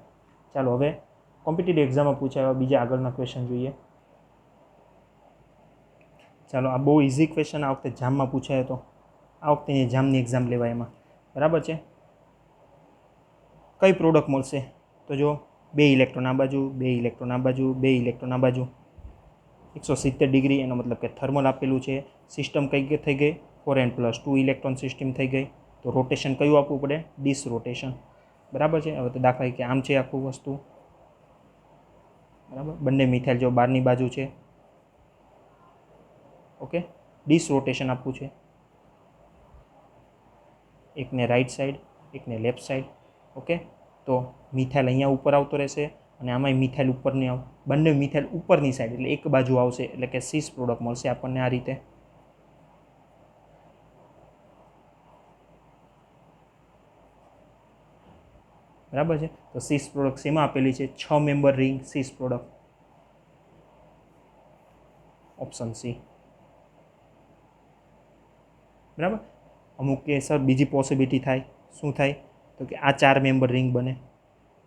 ચાલો હવે કોમ્પિટિટિવ એક્ઝામમાં પૂછાયેલા બીજા આગળના ક્વેશ્ચન જોઈએ. ચાલો, આ બહુ ઇઝી ક્વેશ્ચન આ વખતે જામમાં પૂછાયો હતો. આ વખતે જામની એક્ઝામ લેવાય એમાં. બરાબર છે? કઈ પ્રોડક્ટ મળશે? તો જો 2 ઇલેક્ટ્રોન આ બાજુ, 2 ઇલેક્ટ્રોન આ બાજુ, 2 ઇલેક્ટ્રોન આ બાજુ, 170 ડિગ્રી. એનો મતલબ કે થર્મલ આપેલું છે. સિસ્ટમ કઈ થઈ ગઈ? 4n+2 ઇલેક્ટ્રોન સિસ્ટમ થઈ ગઈ. તો રોટેશન કયું આપવું પડે? Dis rotation. બરાબર છે? હવે તો દાખલા કે આમ છે આખું વસ્તુ. બરાબર, બંને મિથાઇલ જો બહારની બાજુ છે. ઓકે, ડિસ રોટેશન આપવું છે. એકને રાઈટ સાઈડ, એકને લેફ્ટ સાઈડ. ઓકે, તો મિથાઇલ અહીંયા ઉપર આવતો રહેશે અને આમાંય મિથાઇલ ઉપરની આવ, બંને મિથાઇલ ઉપરની સાઈડ એટલે એક બાજુ આવશે, એટલે કે સીસ પ્રોડક્ટ મળશે આપણને આ રીતે. બરાબર છે? તો સીસ પ્રોડક્ટ શેમાં આપેલી છે? 6 મેમ્બર રિંગ સીસ પ્રોડક્ટ. Option C. બરાબર. અમુક કે સર બીજી પોસિબિલિટી થાય. શું થાય? તો કે આ 4 મેમ્બર રિંગ બને,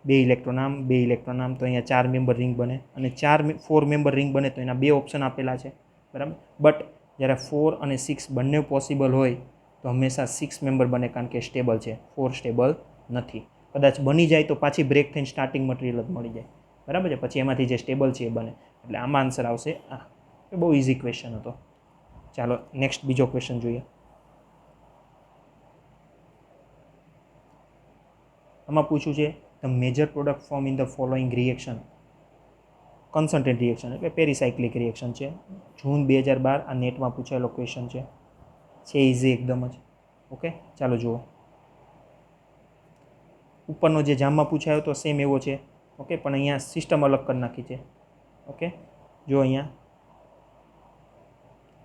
2 ઇલેક્ટ્રોન આમ, 2 ઇલેક્ટ્રોન આમ, તો અહીંયા 4 મેમ્બર રિંગ બને. અને 4 મેમ્બર રિંગ બને તો એના 2 ઓપ્શન આપેલા છે. બરાબર. બટ જ્યારે 4 અને 6 બંને પોસિબલ હોય તો હંમેશા 6 મેમ્બર બને, કારણ કે સ્ટેબલ છે. 4 સ્ટેબલ નથી. કદાચ બની જાય તો પાછી બ્રેક થઈને સ્ટાર્ટિંગ મટીરિયલ જ મળી જાય. બરાબર છે? પછી એમાંથી જે સ્ટેબલ છે એ બને. એટલે આમાં આન્સર આવશે આ. એ બહુ ઇઝી ક્વેશ્ચન હતો. ચાલો નેક્સ્ટ બીજો ક્વેશ્ચન જોઈએ. આમાં પૂછ્યું છે the major product form in the following reaction. Concentrate reaction એટલે પેરીસાયક્લિક રિએક્શન છે. જૂન 2012 આ નેટમાં પૂછાયેલો ક્વેશ્ચન છે. ઇઝી એકદમ જ. ઓકે, ચાલો જુઓ. ઉપરનો જે જામમાં પૂછાયો તો સેમ એવો છે. ઓકે, પણ અહીંયા સિસ્ટમ અલગ કરી નાખી છે. ઓકે, જો અહીંયા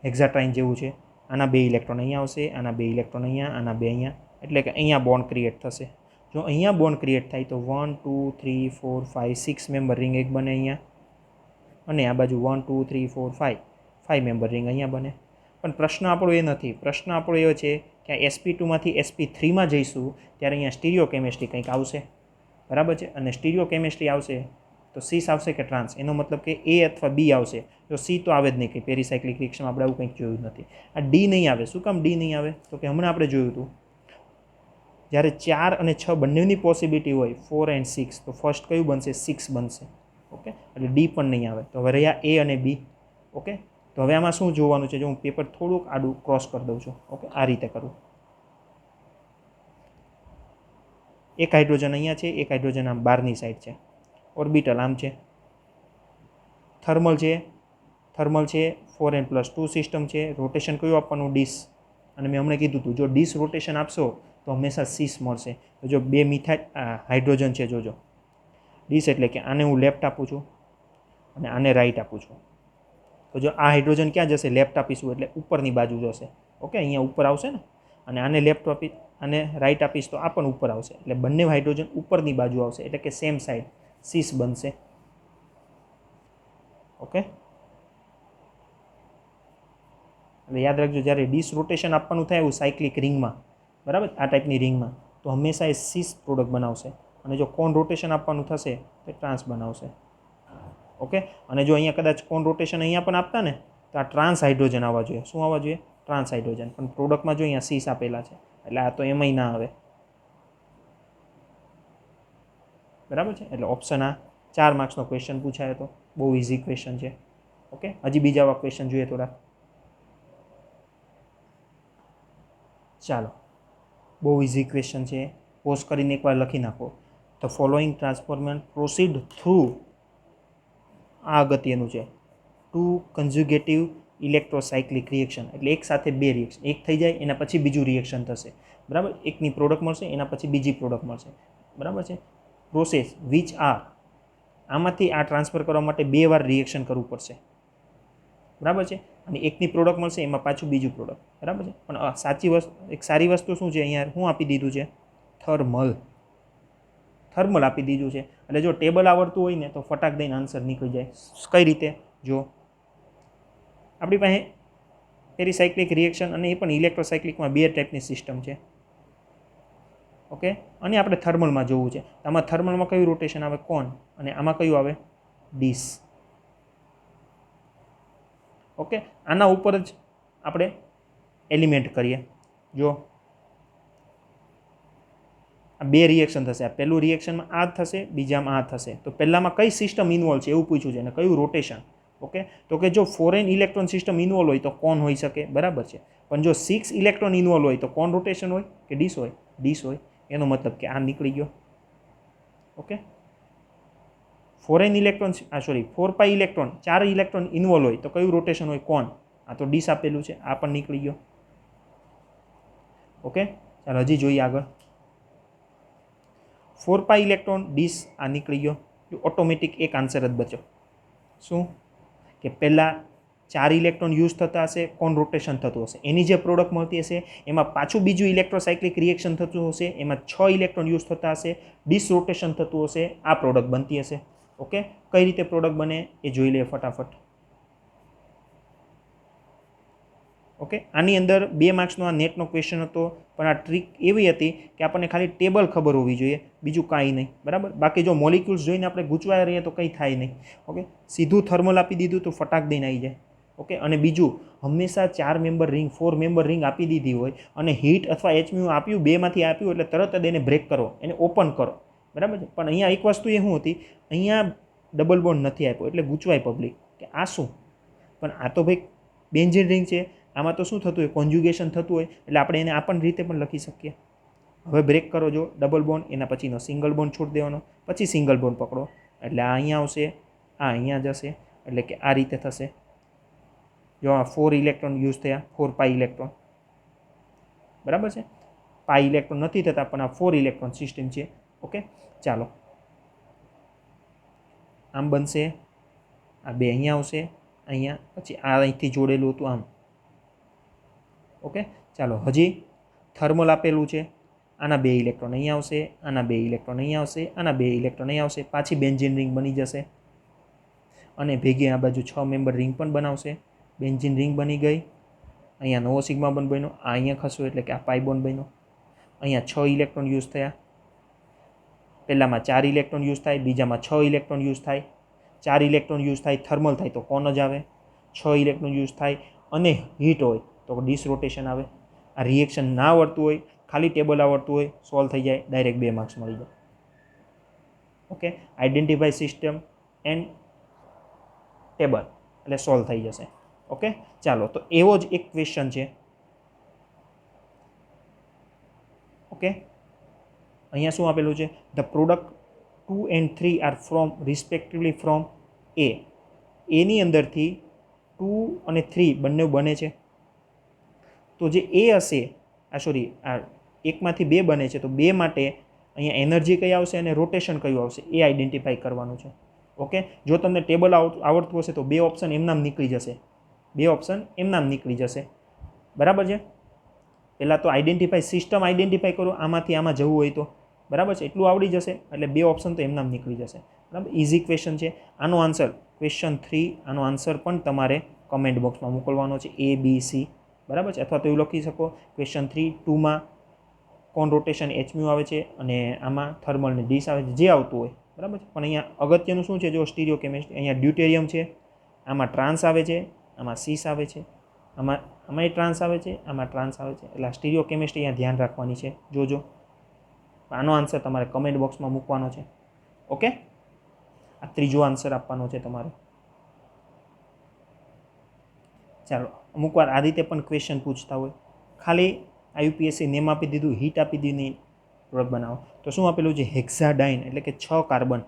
હેક્ઝાટ્રાઇન જેવું છે. આના 2 ઇલેક્ટ્રોન અહીંયા આવશે, આના 2 ઇલેક્ટ્રોન અહીંયા, આના 2 અહીંયા, એટલે કે અહીંયા બોન્ડ ક્રિએટ થશે. જો અહીંયા બોન્ડ ક્રિએટ થાય તો 1 2 3 4 5 6 મેમ્બર રિંગ એક બને અહીંયા, અને આ બાજુ 1 2 3 4 5 5 મેમ્બર રિંગ અહીંયા બને. પણ પ્રશ્ન આપણો એ નથી. પ્રશ્ન આપણો એવો છે કે sp2માંથી sp3માં જઈશું ત્યારે અહીંયા સ્ટીરિયો કેમિસ્ટ્રી કંઈક આવશે, બરાબર છે. અને સ્ટીરિયો કેમિસ્ટ્રી આવશે તો સીસ આવશે કે ટ્રાન્સ, એનો મતલબ કે એ અથવા બી આવશે. જો સી તો આવે જ નહીં, કે પેરીસાયક્લિક રિએક્શનમાં આપણે આવું કંઈક જોયું નથી. આ ડી નહીં આવે. શું કામ ડી નહીં આવે? તો કે હમણાં આપણે જોયું હતું જ્યારે 4 અને 6 બંનેની પોસિબિલિટી હોય 4 એન્ડ 6, તો ફર્સ્ટ કયું બનશે? 6 બનશે. ઓકે, એટલે ડી પણ નહીં આવે. તો હવે રહ્યા એ અને બી. ઓકે, તો હવે આમાં શું જોવાનું છે? જો હું પેપર થોડુંક આડું ક્રોસ કરી દઉં છું. ઓકે, આ રીતે કરું. એક હાઇડ્રોજન અહીંયા છે, એક હાઇડ્રોજન આમ બહારની સાઈડ છે. ઓર્બિટલ આમ છે. થર્મલ છે, 4n+2 સિસ્ટમ છે. રોટેશન કયું આપવાનું? ડીસ. અને મેં હમણાં કીધું હતું જો ડીસ રોટેશન આપશો તો હંમેશા સીસ મળશે. તો જો બે મિથાઇલ હાઇડ્રોજન છે, જોજો ડીસ એટલે કે આને હું લેફ્ટ આપું છું અને આને રાઈટ આપું છું. તો જો આ હાઇડ્રોજન ક્યાં જશે? લેફ્ટ આપીશું એટલે ઉપરની બાજુ જશે. ઓકે, અહીંયા ઉપર આવશે ને. અને આને લેફ્ટ આપી આને રાઈટ આપીશ તો આ પણ ઉપર આવશે. એટલે બંને હાઇડ્રોજન ઉપરની બાજુ આવશે, એટલે કે સેમ સાઈડ સીસ બનશે. ઓકે, એટલે યાદ રાખજો જ્યારે ડીસ રોટેશન આપવાનું થાય એવું સાયક્લિક રિંગમાં, બરાબર, આ ટાઈપની રિંગમાં, તો હંમેશા એ સીસ પ્રોડક્ટ બનાવશે. અને જો કોન રોટેશન આપવાનું થશે તો ટ્રાન્સ બનાવશે. ઓકે, અને જો અહીંયા કદાચ કોન રોટેશન અહીંયા પણ આપતા ને તો આ ટ્રાન્સ હાઇડ્રોજન આવવા જોઈએ. શું આવવા જોઈએ? Trans hydrogen. પણ પ્રોડક્ટમાં જો અહીંયા સીસ આપેલા છે એટલે આ તો એમાંય ના આવે, બરાબર છે. એટલે ઓપ્શન આ 4 માર્ક્સનો ક્વેશ્ચન પૂછાયો હતો. બહુ ઇઝી ક્વેશ્ચન છે. ઓકે, હજી બીજા આવા ક્વેશ્ચન જોઈએ થોડા. ચાલો, બહુ ઇઝી ક્વેશ્ચન છે. પોઝ કરીને એકવાર લખી નાખો. The following transformer proceed through, આ અગત્યનું છે, ટુ કન્ઝ્યુગેટિવ ઇલેક્ટ્રોસાયક્લિક રિએક્શન. એટલે એક સાથે બે રિએક્શન, એક થઈ જાય એના પછી બીજું રિએક્શન થશે, બરાબર. એકની પ્રોડક્ટ મળશે, એના પછી બીજી પ્રોડક્ટ મળશે, બરાબર છે. પ્રોસેસ વિચ આર, આમાંથી આ ટ્રાન્સફર કરવા માટે 2 વાર રિએક્શન કરવું પડશે, બરાબર છે. અને એકની પ્રોડક્ટ મળશે, એમાં પાછું બીજું પ્રોડક્ટ, બરાબર છે. પણ સાચી વસ્તુ, એક સારી વસ્તુ શું છે? અહીંયા શું આપી દીધું છે? થર્મલ આપી દીધું છે. એટલે જો ટેબલ આવડતું હોય ને તો ફટાક દઈને આન્સર નીકળી જાય. કઈ રીતે? જો આપણી પાસે પેરીસાયક્લિક રિએક્શન અને એ પણ ઇલેક્ટ્રોસાયક્લિકમાં 2 ટાઈપની સિસ્ટમ છે. ઓકે, અને આપણે થર્મલમાં જોવું છે. આમાં થર્મલમાં કયું રોટેશન આવે? કોન. અને આમાં કયું આવે? ડીસ. ઓકે, આના ઉપર જ આપણે એલિમેન્ટ કરીએ. જો આ 2 રિએક્શન થશે. આ પહેલું રિએક્શનમાં આ થશે, બીજામાં આ થશે. તો પહેલામાં કઈ સિસ્ટમ ઇન્વોલ્વ છે એવું પૂછ્યું છે, અને કયું રોટેશન. ઓકે, તો કે જો 4n ઇલેક્ટ્રોન સિસ્ટમ ઇન્વોલ્વ હોય તો કોન હોઈ શકે, બરાબર છે. પણ જો 6 ઇલેક્ટ્રોન ઇન્વોલ્વ હોય તો કોન રોટેશન હોય કે ડીસ હોય? ડીસ હોય. એનો મતલબ કે આ નીકળી ગયો. Okay, 4n electron, 4π electron, 4 electron involve હોય તો કયું રોટેશન હોય? કોન. આ તો ડીસ આપેલું છે, આ પણ નીકળી ગયો. ઓકે, ચાલો હજી જોઈએ આગળ. 4π ઇલેક્ટ્રોન ડીસ, આ નીકળી ગયો. ઓટોમેટિક એક આન્સર જ બચ્યો. શું? કે પહેલાં 4 ઇલેક્ટ્રોન યુઝ થતા હશે, કોન રોટેશન થતું હશે, એની જે પ્રોડક્ટ મળતી હશે એમાં પાછું બીજું ઇલેક્ટ્રોસાયક્લિક રિએક્શન થતું હશે, એમાં 6 ઇલેક્ટ્રોન યુઝ થતા હશે, ડીસ રોટેશન થતું હશે, આ પ્રોડક્ટ બનતી હશે. ઓકે, કઈ રીતે પ્રોડક્ટ બને એ જોઈ લઈએ ફટાફટ. ઓકે, આની અંદર 2 માર્ક્સનો આ નેટનો ક્વેશ્ચન હતો, પણ આ ટ્રીક એવી હતી કે આપણને ખાલી ટેબલ ખબર હોવી જોઈએ, બીજું કાંઈ નહીં, બરાબર. બાકી જો મોલિક્યુલ્સ જોઈને આપણે ગૂંચવાયા રહીએ તો કંઈ થાય નહીં. ઓકે, સીધું થર્મલ આપી દીધું તો ફટાક દઈને આવી જાય. ઓકે, અને બીજું, હંમેશા 4 મેમ્બર રિંગ, 4 મેમ્બર રિંગ આપી દીધી હોય અને હીટ અથવા HMU આપ્યું, 2માંથી આપ્યું એટલે તરત જ એને બ્રેક કરો, એને ઓપન કરો, બરાબર છે. પણ અહીંયા એક વસ્તુ એ શું હતી? અહીંયા ડબલ બોન્ડ નથી આપ્યો એટલે ગૂંચવાય પબ્લિક કે આ શું. પણ આ તો ભાઈ બેન્ઝીન રિંગ છે, આમાં તો શું થતું હોય? કોન્જ્યુગેશન થતું હોય, એટલે આપણે એને આ પણ રીતે પણ લખી શકીએ. હવે બ્રેક કરો, જો ડબલ બોન્ડ, એના પછીનો સિંગલ બોન્ડ છોડી દેવાનો, પછી સિંગલ બોન્ડ પકડો એટલે આ અહીંયા આવશે, આ અહીંયા જશે, એટલે કે આ રીતે થશે. જો આ 4 ઇલેક્ટ્રોન યુઝ થયા, 4π ઇલેક્ટ્રોન, બરાબર છે. પાઈ ઇલેક્ટ્રોન નથી થતા, પણ આ 4 ઇલેક્ટ્રોન સિસ્ટમ છે. ઓકે, ચાલો આમ બનશે, આ 2 અહીંયા આવશે, અહીંયા, પછી આ અહીંથી જોડેલું હતું આમ. ઓકે, ચાલો હજી થર્મલ આપેલું છે, આના 2 ઇલેક્ટ્રોન અહીંયા આવશે, આના 2 ઇલેક્ટ્રોન અહીંયા આવશે, આના 2 ઇલેક્ટ્રોન અહીંયા આવશે, પાછી બેન્ઝીન રિંગ બની જશે અને ભેગી આ બાજુ 6 મેમ્બર રિંગ પણ બનાવશે. બેન્ઝીન રિંગ બની ગઈ, અહીંયા નવો સિગ્મા બોન્ડ બન્યો, આ અહીંયા ખસ્યો એટલે કે આ પાઈ બોન્ડ બન્યો, અહીંયા 6 ઇલેક્ટ્રોન યુઝ થયા, પહેલામાં 4 ઇલેક્ટ્રોન યુઝ થાય, બીજામાં 6 ઇલેક્ટ્રોન યુઝ થાય, 4 ઇલેક્ટ્રોન યુઝ થાય થર્મલ થાય તો કોન જ આવે, 6 ઇલેક્ટ્રોન યુઝ થાય અને હીટ હોય તો ડિસરોટેશન આવે. આ રિએક્શન ના આવડતું હોય, ખાલી ટેબલ આવડતું હોય, સોલ્વ થઈ જાય, ડાયરેક્ટ 2 માર્ક્સ મળી જાય. Okay, identify system and table એટલે સોલ્વ થઈ જશે. ઓકે, ચાલો તો એવો જ એક ક્વેશ્ચન છે. ઓકે, અહીંયા શું આપેલું છે? The product 2 and 3 are from respectively from A. એની અંદરથી 2 અને 3 બંને બને છે. તો જે એ હશે, આ એકમાંથી 2 બને છે, તો 2 માટે અહીંયા એનર્જી કઈ આવશે અને રોટેશન કયું આવશે એ આઈડેન્ટિફાઈ કરવાનું છે. ઓકે, જો તમને ટેબલ આવડતું હશે તો 2 ઓપ્શન એમનામ નીકળી જશે, 2 ઓપ્શન એમનામ નીકળી જશે. બરાબર છે. પહેલાં તો આઈડેન્ટિફાઈ સિસ્ટમ આઈડેન્ટિફાઈ કરો, આમાંથી આમાં જવું હોય તો. બરાબર છે, એટલું આવડી જશે એટલે 2 ઓપ્શન તો એમનામ નીકળી જશે. બરાબર, ઇઝી ક્વેશ્ચન છે. આનો આન્સર ક્વેશ્ચન 3, આનો આન્સર પણ તમારે કમેન્ટ બોક્સમાં મોકલવાનો છે, A B C. બરાબર છે, અથવા તો એવું લખી શકો ક્વેશ્ચન 3, 2માં કોન રોટેશન HMU આવે છે અને આમાં થર્મલ ને ડીશ આવે છે, જે આવતું હોય. બરાબર છે, પણ અહીંયા અગત્યનું શું છે? જો સ્ટીરિયો કેમિસ્ટ્રી, અહીંયા ડ્યુટેરિયમ છે, આમાં ટ્રાન્સ આવે છે, આમાં સીસ આવે છે, આમાં ટ્રાન્સ આવે છે, આમાં ટ્રાન્સ આવે છે. એટલે સ્ટીરિયો કેમિસ્ટ્રી અહીંયા ધ્યાન રાખવાની છે, જોજો. આનો આન્સર તમારે કમેન્ટ બોક્સમાં મૂકવાનો છે. ઓકે, આ ત્રીજો આન્સર આપવાનો છે તમારે. ચાલો, અમુક વાર આ રીતે પણ ક્વેશ્ચન પૂછતા હોય, ખાલી IUPAC નેમ આપી દીધું, હીટ આપી દીધી, પ્રોડક્ટ બનાવો. તો શું આપેલું છે? હેક્સાડાઇન એટલે કે 6 કાર્બન.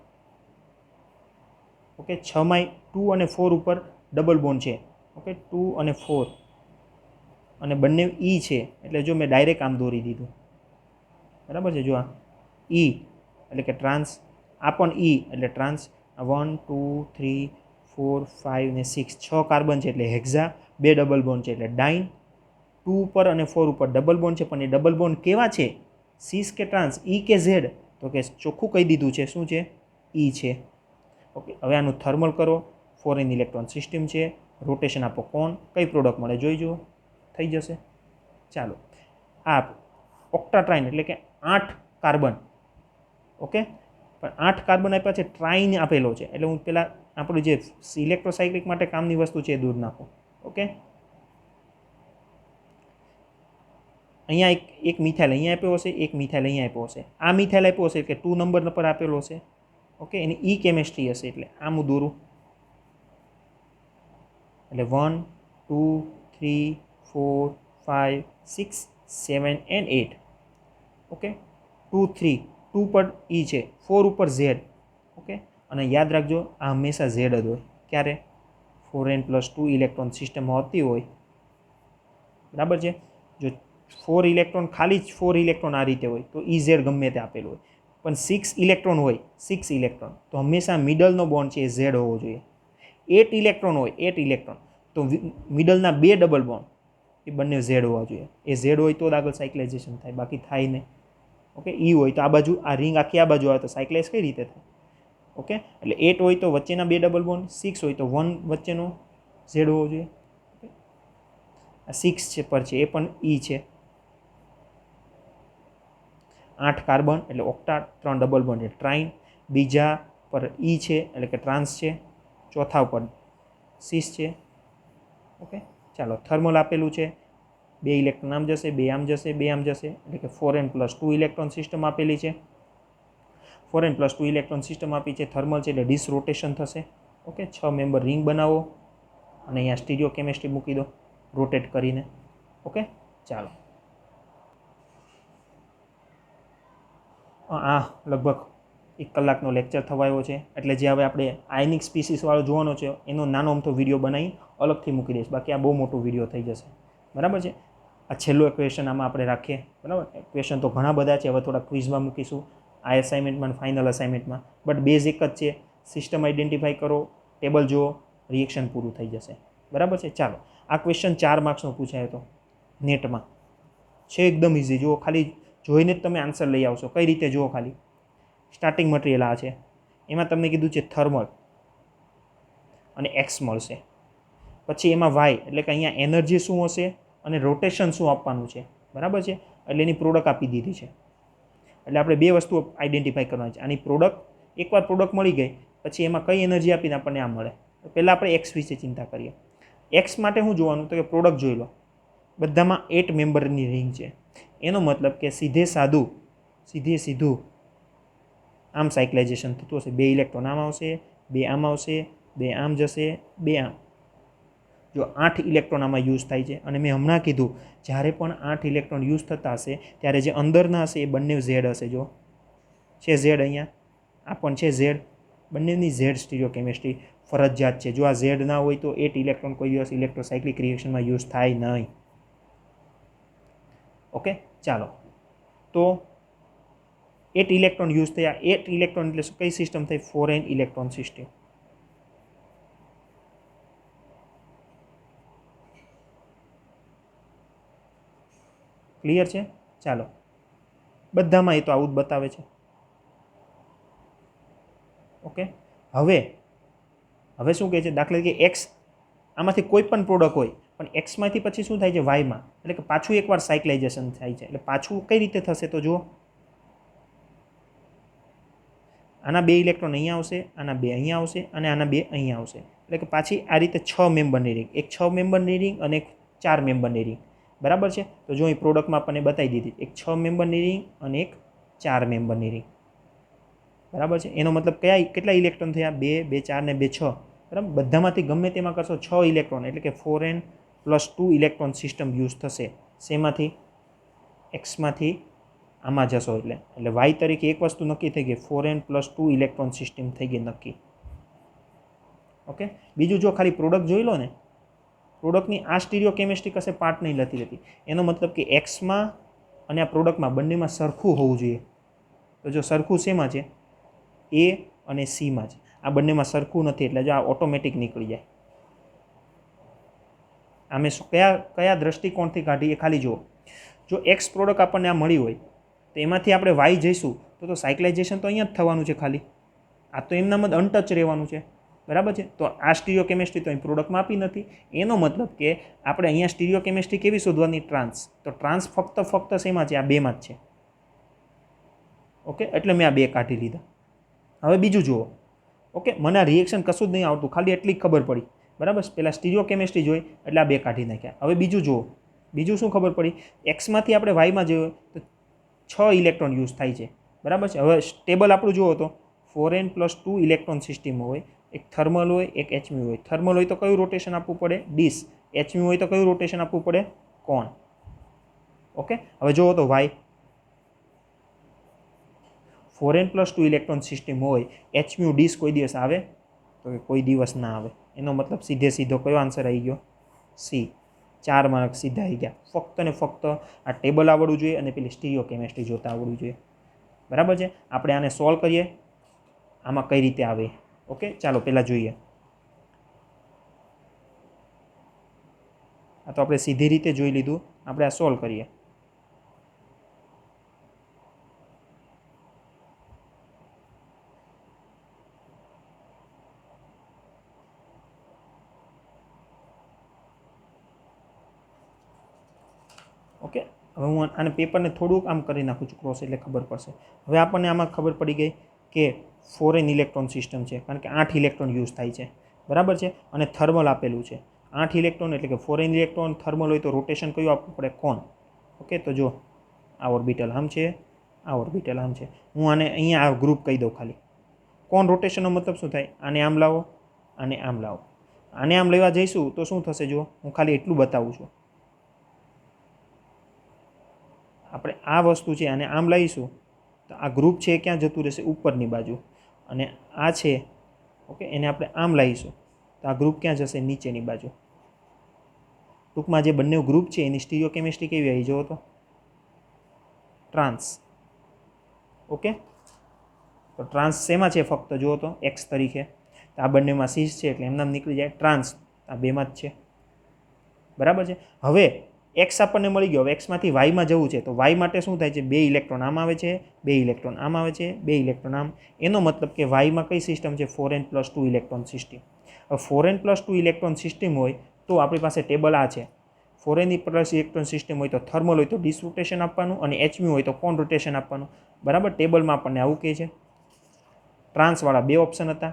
ઓકે, 6માં 2 અને 4 ઉપર ડબલ બોન્ડ છે. ઓકે, 2 અને 4 અને બંને E છે, એટલે જો મેં ડાયરેક્ટ આમ દોરી દીધું. બરાબર છે, જો આ E એટલે કે ટ્રાન્સ, આ પણ E એટલે ટ્રાન્સ. 1 2 3 4 5 ને 6, 6 કાર્બન છે એટલે હેક્ઝા, 2 ડબલ બોન્ડ છે એટલે ડાઇન. 2 ઉપર અને 4 ઉપર ડબલ બોન્ડ છે, પણ એ ડબલ બોન્ડ કેવા છે? સીસ કે ટ્રાન્સ, E કે Z? તો કે ચોખ્ખું કહી દીધું છે, શું છે? E છે. ઓકે, હવે આનું થર્મલ કરો, 4n ઇલેક્ટ્રોન સિસ્ટમ છે, રોટેશન આપો કોન, કઈ પ્રોડક્ટ મળે જોઈ જુઓ, થઈ જશે. ચાલો, આ ઓક્ટાટ્રાઇન એટલે કે 8 કાર્બન. ઓકે, પણ 8 કાર્બન આપ્યા છે, ટ્રાઇન આપેલો છે, એટલે હું પહેલાં આપણું જે ઇલેક્ટ્રોસાયક્લિક માટે કામની વસ્તુ છે એ દૂર નાખો. ઓકે, અહીંયા એક મિથાઇલ અહીંયા આપ્યો હશે, એક મિથાઇલ અહીંયા આપ્યો હશે. આ મિથાઇલ આપ્યો હશે કે 2 નંબર પર આપેલો હશે. ઓકે, એની ઈ કેમેસ્ટ્રી હશે, એટલે આમ હું દોરું. એટલે 1 2 3 4 5 6 7 and 8. ઓકે, 2 3, 2 પર E છે, 4 ઉપર Z. ઓકે, અને યાદ રાખજો આ હંમેશા Z જ હોય. ક્યારે? 4n+2 ઇલેક્ટ્રોન સિસ્ટમ હોતી હોય. બરાબર છે. જો 4 ઇલેક્ટ્રોન, ખાલી જ 4 ઇલેક્ટ્રોન આ રીતે હોય તો EZ ગમે તે આપેલું હોય, પણ 6 ઇલેક્ટ્રોન હોય, 6 ઇલેક્ટ્રોન તો હંમેશા મિડલનો બોન્ડ છે એ Z હોવો જોઈએ. 8 ઇલેક્ટ્રોન હોય, 8 ઇલેક્ટ્રોન તો મિડલના 2 ડબલ બોન્ડ એ બંને Z હોવા જોઈએ. એ Z હોય તો જ આગળ સાયક્લાઇઝેશન થાય, બાકી થાય નહીં. ઓકે, E હોય તો આ બાજુ, આ રિંગ આખી આ બાજુ આવે તો સાયક્લાઇઝ કઈ રીતે થાય? ઓકે, એટલે 8 હોય તો વચ્ચેના 2 ડબલ બોન્ડ, 6 હોય તો 1 વચ્ચેનો Z હોવો જોઈએ. આ 6 છે પર છે, એ પણ E છે. 8 કાર્બન એટલે ઓક્ટા, 3 ડબલ બોન્ડ એટલે ટ્રાઇન, બીજા પર E છે એટલે કે ટ્રાન્સ છે, ચોથા ઉપર સીસ છે. ઓકે, ચાલો, થર્મલ આપેલું છે, 2 ઇલેક્ટ્રોન આમ જશે, 2 આમ જશે, 2 આમ જશે, એટલે કે 4n+2 ઇલેક્ટ્રોન સિસ્ટમ આપેલી છે. 4n+2 ઇલેક્ટ્રોન સિસ્ટમ આપી છે, થર્મલ છે એટલે ડિસ રોટેશન થશે. ઓકે, 6 મેમ્બર રિંગ બનાવો અને અહીંયા સ્ટીરિયો કેમિસ્ટ્રી મૂકી દો રોટેટ કરીને. ઓકે, ચાલો, આ લગભગ 1 કલાકનો લેક્ચર થવા આવ્યો છે, એટલે જે હવે આપણે આયનિક સ્પીસીસવાળો જોવાનો છે એનો નાનો અમથો વિડીયો બનાવી અલગથી મૂકી દઈશ, બાકી આ બહુ મોટો વિડીયો થઈ જશે. બરાબર છે. આ છેલ્લો ક્વેશ્ચન આમાં આપણે રાખીએ. બરાબર, ક્વેશ્ચન તો ઘણા બધા છે, હવે થોડા ક્વિઝમાં મૂકીશું, આ એસાઇનમેન્ટમાં, ફાઇનલ અસાઇનમેન્ટમાં. બટ બેઝ એક જ છે, સિસ્ટમ આઈડેન્ટિફાઈ કરો, ટેબલ જુઓ, રિએક્શન પૂરું થઈ જશે. બરાબર છે. ચાલો, આ ક્વેશ્ચન 4 માર્ક્સનો પૂછાયો હતો નેટમાં, છે એકદમ ઇઝી. જુઓ, ખાલી જોઈને જ તમે આન્સર લઈ આવશો. કઈ રીતે? જુઓ, ખાલી સ્ટાર્ટિંગ મટીરિયલ આ છે, એમાં તમને કીધું છે થર્મલ અને X મળશે. પછી એમાં વાય એટલે કે અહીંયા એનર્જી શું હશે અને રોટેશન શું આપવાનું છે, બરાબર છે. એટલે એની પ્રોડક્ટ આપી દીધી છે. એટલે આપણે બે વસ્તુઓ આઈડેન્ટિફાઈ કરવાની છે. આની પ્રોડક્ટ, એકવાર પ્રોડક્ટ મળી ગઈ પછી એમાં કઈ એનર્જી આપીને આપણને આ મળે. પહેલાં આપણે એક્સ વિશે ચિંતા કરીએ. એક્સ માટે શું જોવાનું, તો કે પ્રોડક્ટ જોઈ લો. બધામાં 8 મેમ્બરની રિંગ છે. એનો મતલબ કે સીધું આમ સાયક્લાઇઝેશન થતું હશે. 2 ઇલેક્ટ્રોન આમ આવશે, 2 આમ આવશે, 2 આમ જશે, 2 આમ. જો 8 ઇલેક્ટ્રોન આમાં યુઝ થાય છે. અને મેં હમણાં કીધું જ્યારે પણ 8 ઇલેક્ટ્રોન યુઝ થતા હશે ત્યારે જે અંદરના હશે એ બંને ઝેડ હશે. જો છે ઝેડ, અહીંયા આ પણ છે ઝેડ. બંનેની ઝેડ સ્ટીરિયો કેમિસ્ટ્રી ફરજિયાત છે. જો આ ઝેડ ના હોય તો 8 ઇલેક્ટ્રોન કોઈ દિવસ ઇલેક્ટ્રોસાયક્લિક રિએક્શનમાં યુઝ થાય નહીં. ઓકે, ચાલો. તો 8 ઇલેક્ટ્રોન યુઝ થયા. 8 ઇલેક્ટ્રોન એટલે કઈ સિસ્ટમ થઈ? 4n electron system. ક્લિયર છે? ચાલો, બધામાં એ તો આવું જ બતાવે છે. ઓકે, હવે શું કહે છે? દાખલા તરીકે એક્સ, આમાંથી કોઈ પણ પ્રોડક્ટ હોય પણ એક્સમાંથી પછી શું થાય છે? વાયમાં. એટલે કે પાછું એકવાર સાયક્લાઇઝેશન થાય છે. એટલે પાછું કઈ રીતે થશે? તો જુઓ, આના 2 ઇલેક્ટ્રોન અહીંયા આવશે, આના 2 અહીંયા આવશે અને આના 2 અહીંયા આવશે. એટલે કે પાછી આ રીતે 6 મેમ્બરની રિંગ, એક 6 મેમ્બરની રિંગ અને એક 4 મેમ્બરની રિંગ. બરાબર છે. તો જો અહીં પ્રોડક્ટમાં આપણને બતાવી દીધી, એક 6 મેમ્બરની રિંગ અને એક 4 મેમ્બરની રિંગ. બરાબર છે. એનો મતલબ કેટલા ઇલેક્ટ્રોન થયા? 2, 2, 4 ને 2, 6. બરાબર. બધામાંથી ગમે તેમાં કરશો 6 ઇલેક્ટ્રોન, એટલે કે 4n + 2 ઇલેક્ટ્રોન સિસ્ટમ યુઝ થશે. શેમાંથી? એક્સમાંથી આમાં જશો એટલે વાય તરીકે એક વસ્તુ નક્કી થઈ ગઈ, 4n + 2 ઇલેક્ટ્રોન સિસ્ટમ થઈ ગઈ નક્કી. ઓકે, બીજું જો ખાલી પ્રોડક્ટ જોઈ લો ને, પ્રોડક્ટની આ સ્ટીરિયો કેમિસ્ટ્રી કશે પાર્ટ નહીં લેતી. એનો મતલબ કે એક્સમાં અને આ પ્રોડક્ટમાં બંનેમાં સરખું હોવું જોઈએ. તો જો સરખું શેમાં છે? એ અને સીમાં છે. આ બંનેમાં સરખું નથી એટલે જો આ ઓટોમેટિક નીકળી જાય. આમે કયા દ્રષ્ટિકોણથી કાઢી એ ખાલી જુઓ. જો એક્સ પ્રોડક્ટ આપણને આ મળી હોય તો એમાંથી આપણે વાય જઈશું તો સાયક્લાઇઝેશન તો અહીંયા જ થવાનું છે ખાલી. આ તો એમનામાં જ અનટચ રહેવાનું છે. બરાબર છે. તો આ સ્ટીરિયો કેમિસ્ટ્રી તો અહીં પ્રોડક્ટમાં આપી નથી. એનો મતલબ કે આપણે અહીંયા સ્ટીરિયો કેમિસ્ટ્રી કેવી શોધવાની? ટ્રાન્સ. તો ટ્રાન્સ ફક્ત શેમાં છે? આ બેમાં જ છે. ઓકે, એટલે મેં આ 2 કાઢી લીધા. હવે બીજું જુઓ. ઓકે, મને આ રિએક્શન કશું જ નહીં આવતું, ખાલી એટલી ખબર પડી. બરાબર. પહેલાં સ્ટીરિયો કેમિસ્ટ્રી જોઈ એટલે આ 2 કાઢી નાખ્યા. હવે બીજું જુઓ. બીજું શું ખબર પડી? એક્સમાંથી આપણે વાયમાં જોઈએ તો 6 ઇલેક્ટ્રોન યુઝ થાય છે. બરાબર છે. હવે ટેબલ આપણું જુઓ તો 4n + 2 ઇલેક્ટ્રોન સિસ્ટમ હોય. એક થર્મલ હોય, એક એચમ્યુ હોય. થર્મલ હોય તો કયું રોટેશન આપવું પડે? ડીશ. એચમ્યુ હોય તો કયું રોટેશન આપવું પડે? કોન. ઓકે, હવે જુઓ તો વાય 4n + 2 ઇલેક્ટ્રોન સિસ્ટમ હોય, એચમ્યુ ડીશ કોઈ દિવસ આવે? તો કે કોઈ દિવસ ના આવે. એનો મતલબ સીધો કયો આન્સર આવી ગયો? સી. 4 માર્ક સીધા આવી ગયા. ફક્ત ને ફક્ત આ ટેબલ આવડવું જોઈએ અને પેલી સ્ટીરિયો કેમિસ્ટ્રી જોતા આવડવું જોઈએ. બરાબર છે. આપણે આને સોલ્વ કરીએ, આમાં કઈ રીતે આવે. ઓકે, ચાલો પહેલાં જોઈએ. આ તો આપણે સીધી રીતે જોઈ લીધું. આપણે આ સોલ્વ કરીએ. ઓકે, હવે હું આને પેપરને થોડુંક આમ કરી નાખું છું ક્રોસ, એટલે ખબર પડશે. હવે આપણને આમાં ખબર પડી ગઈ કે 4n ઇલેક્ટ્રોન સિસ્ટમ છે, કારણ કે 8 ઇલેક્ટ્રોન યુઝ થાય છે. બરાબર છે. અને થર્મલ આપેલું છે 8 ઇલેક્ટ્રોન, એટલે કે 4n ઇલેક્ટ્રોન. થર્મલ હોય તો રોટેશન કયું આપવું પડે? કોન. ઓકે, તો જો આ ઓર્બિટલ આમ છે, આ ઓર્બિટલ આમ છે. હું આને અહીંયા આ ગ્રુપ કહી દઉં ખાલી. કોન રોટેશનનો મતલબ શું થાય? આને આમ લાવો, આને આમ લાવો. આને આમ લેવા જઈશું તો શું થશે? જો હું ખાલી એટલું બતાવું છું. આપણે આ વસ્તુ છે અને આમ લઈશું તો આ ગ્રુપ છે ક્યાં જતું રહેશે? ઉપરની બાજુ. અને આ છે, ઓકે, એને આપણે આમ લાવીશું તો આ ગ્રુપ ક્યાં જશે? નીચેની બાજુ. ટૂંકમાં જે બંને ગ્રુપ છે એની સ્ટીરિયો કેમિસ્ટ્રી કેવી આવી? જુઓ તો ટ્રાન્સ. ઓકે, તો ટ્રાન્સ શેમાં છે? ફક્ત જુઓ તો એક્સ તરીકે. તો આ બંનેમાં સીસ છે એટલે એમનામ નીકળી જાય. ટ્રાન્સ આ બેમાં જ છે. બરાબર છે. હવે એક્સ આપણને મળી ગયો. હવે એક્સમાંથી વાયમાં જવું છે તો વાય માટે શું થાય છે? 2 ઇલેક્ટ્રોન આમ આવે છે, 2 ઇલેક્ટ્રોન આમ આવે છે, 2 ઇલેક્ટ્રોન આમ. એનો મતલબ કે વાયમાં કઈ સિસ્ટમ છે? 4n + 2 electron system. હવે 4n + 2 ઇલેક્ટ્રોન સિસ્ટમ હોય તો આપણી પાસે ટેબલ આ છે. ફોરેનની પ્લસ ઇલેક્ટ્રોન સિસ્ટમ હોય તો થર્મલ હોય તો ડિસ રોટેશન આપવાનું અને એચમ્યુ હોય તો કોન રોટેશન આપવાનું. બરાબર, ટેબલમાં આપણને આવું કહે છે. ટ્રાન્સવાળા 2 ઓપ્શન હતા.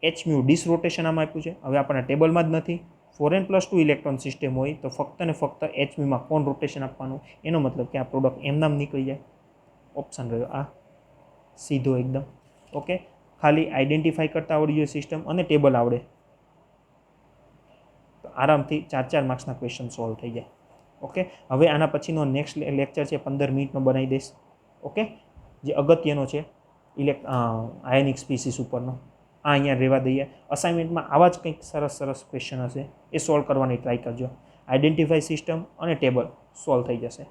એચમ્યુ ડિસ રોટેશન આમાં આપ્યું છે. હવે આપણને ટેબલમાં જ નથી. ફોરેન +2 ઇલેક્ટ્રોન સિસ્ટમ હોય તો ફક્ત ને ફક્ત એચમ્યુમાં કોન રોટેશન આપવાનું. એનો મતલબ કે આ પ્રોડક્ટ એમનામ નીકળી જાય. ઓપ્શન રહ્યો આ સીધો એકદમ. ઓકે, ખાલી આઈડેન્ટિફાઈ કરતા આવડી જોઈએ સિસ્ટમ અને ટેબલ આવડે તો આરામથી 4 માર્ક્સના ક્વેશ્ચન સોલ્વ થઈ જાય. ઓકે, હવે આના પછીનો નેક્સ્ટ લેક્ચર છે 15 મિનિટનો બનાવી દઈશ. ઓકે, જે અગત્યનો છે આયનિક સ્પીસીસ ઉપરનો. આ અહીંયા રહેવા દઈએ. અસાઇનમેન્ટમાં આવા જ કંઈક સરસ ક્વેશ્ચન હશે, એ સોલ્વ કરવાની ટ્રાય કરજો. આઈડેન્ટિફાઈ સિસ્ટમ અને ટેબલ સોલ્વ થઈ જશે.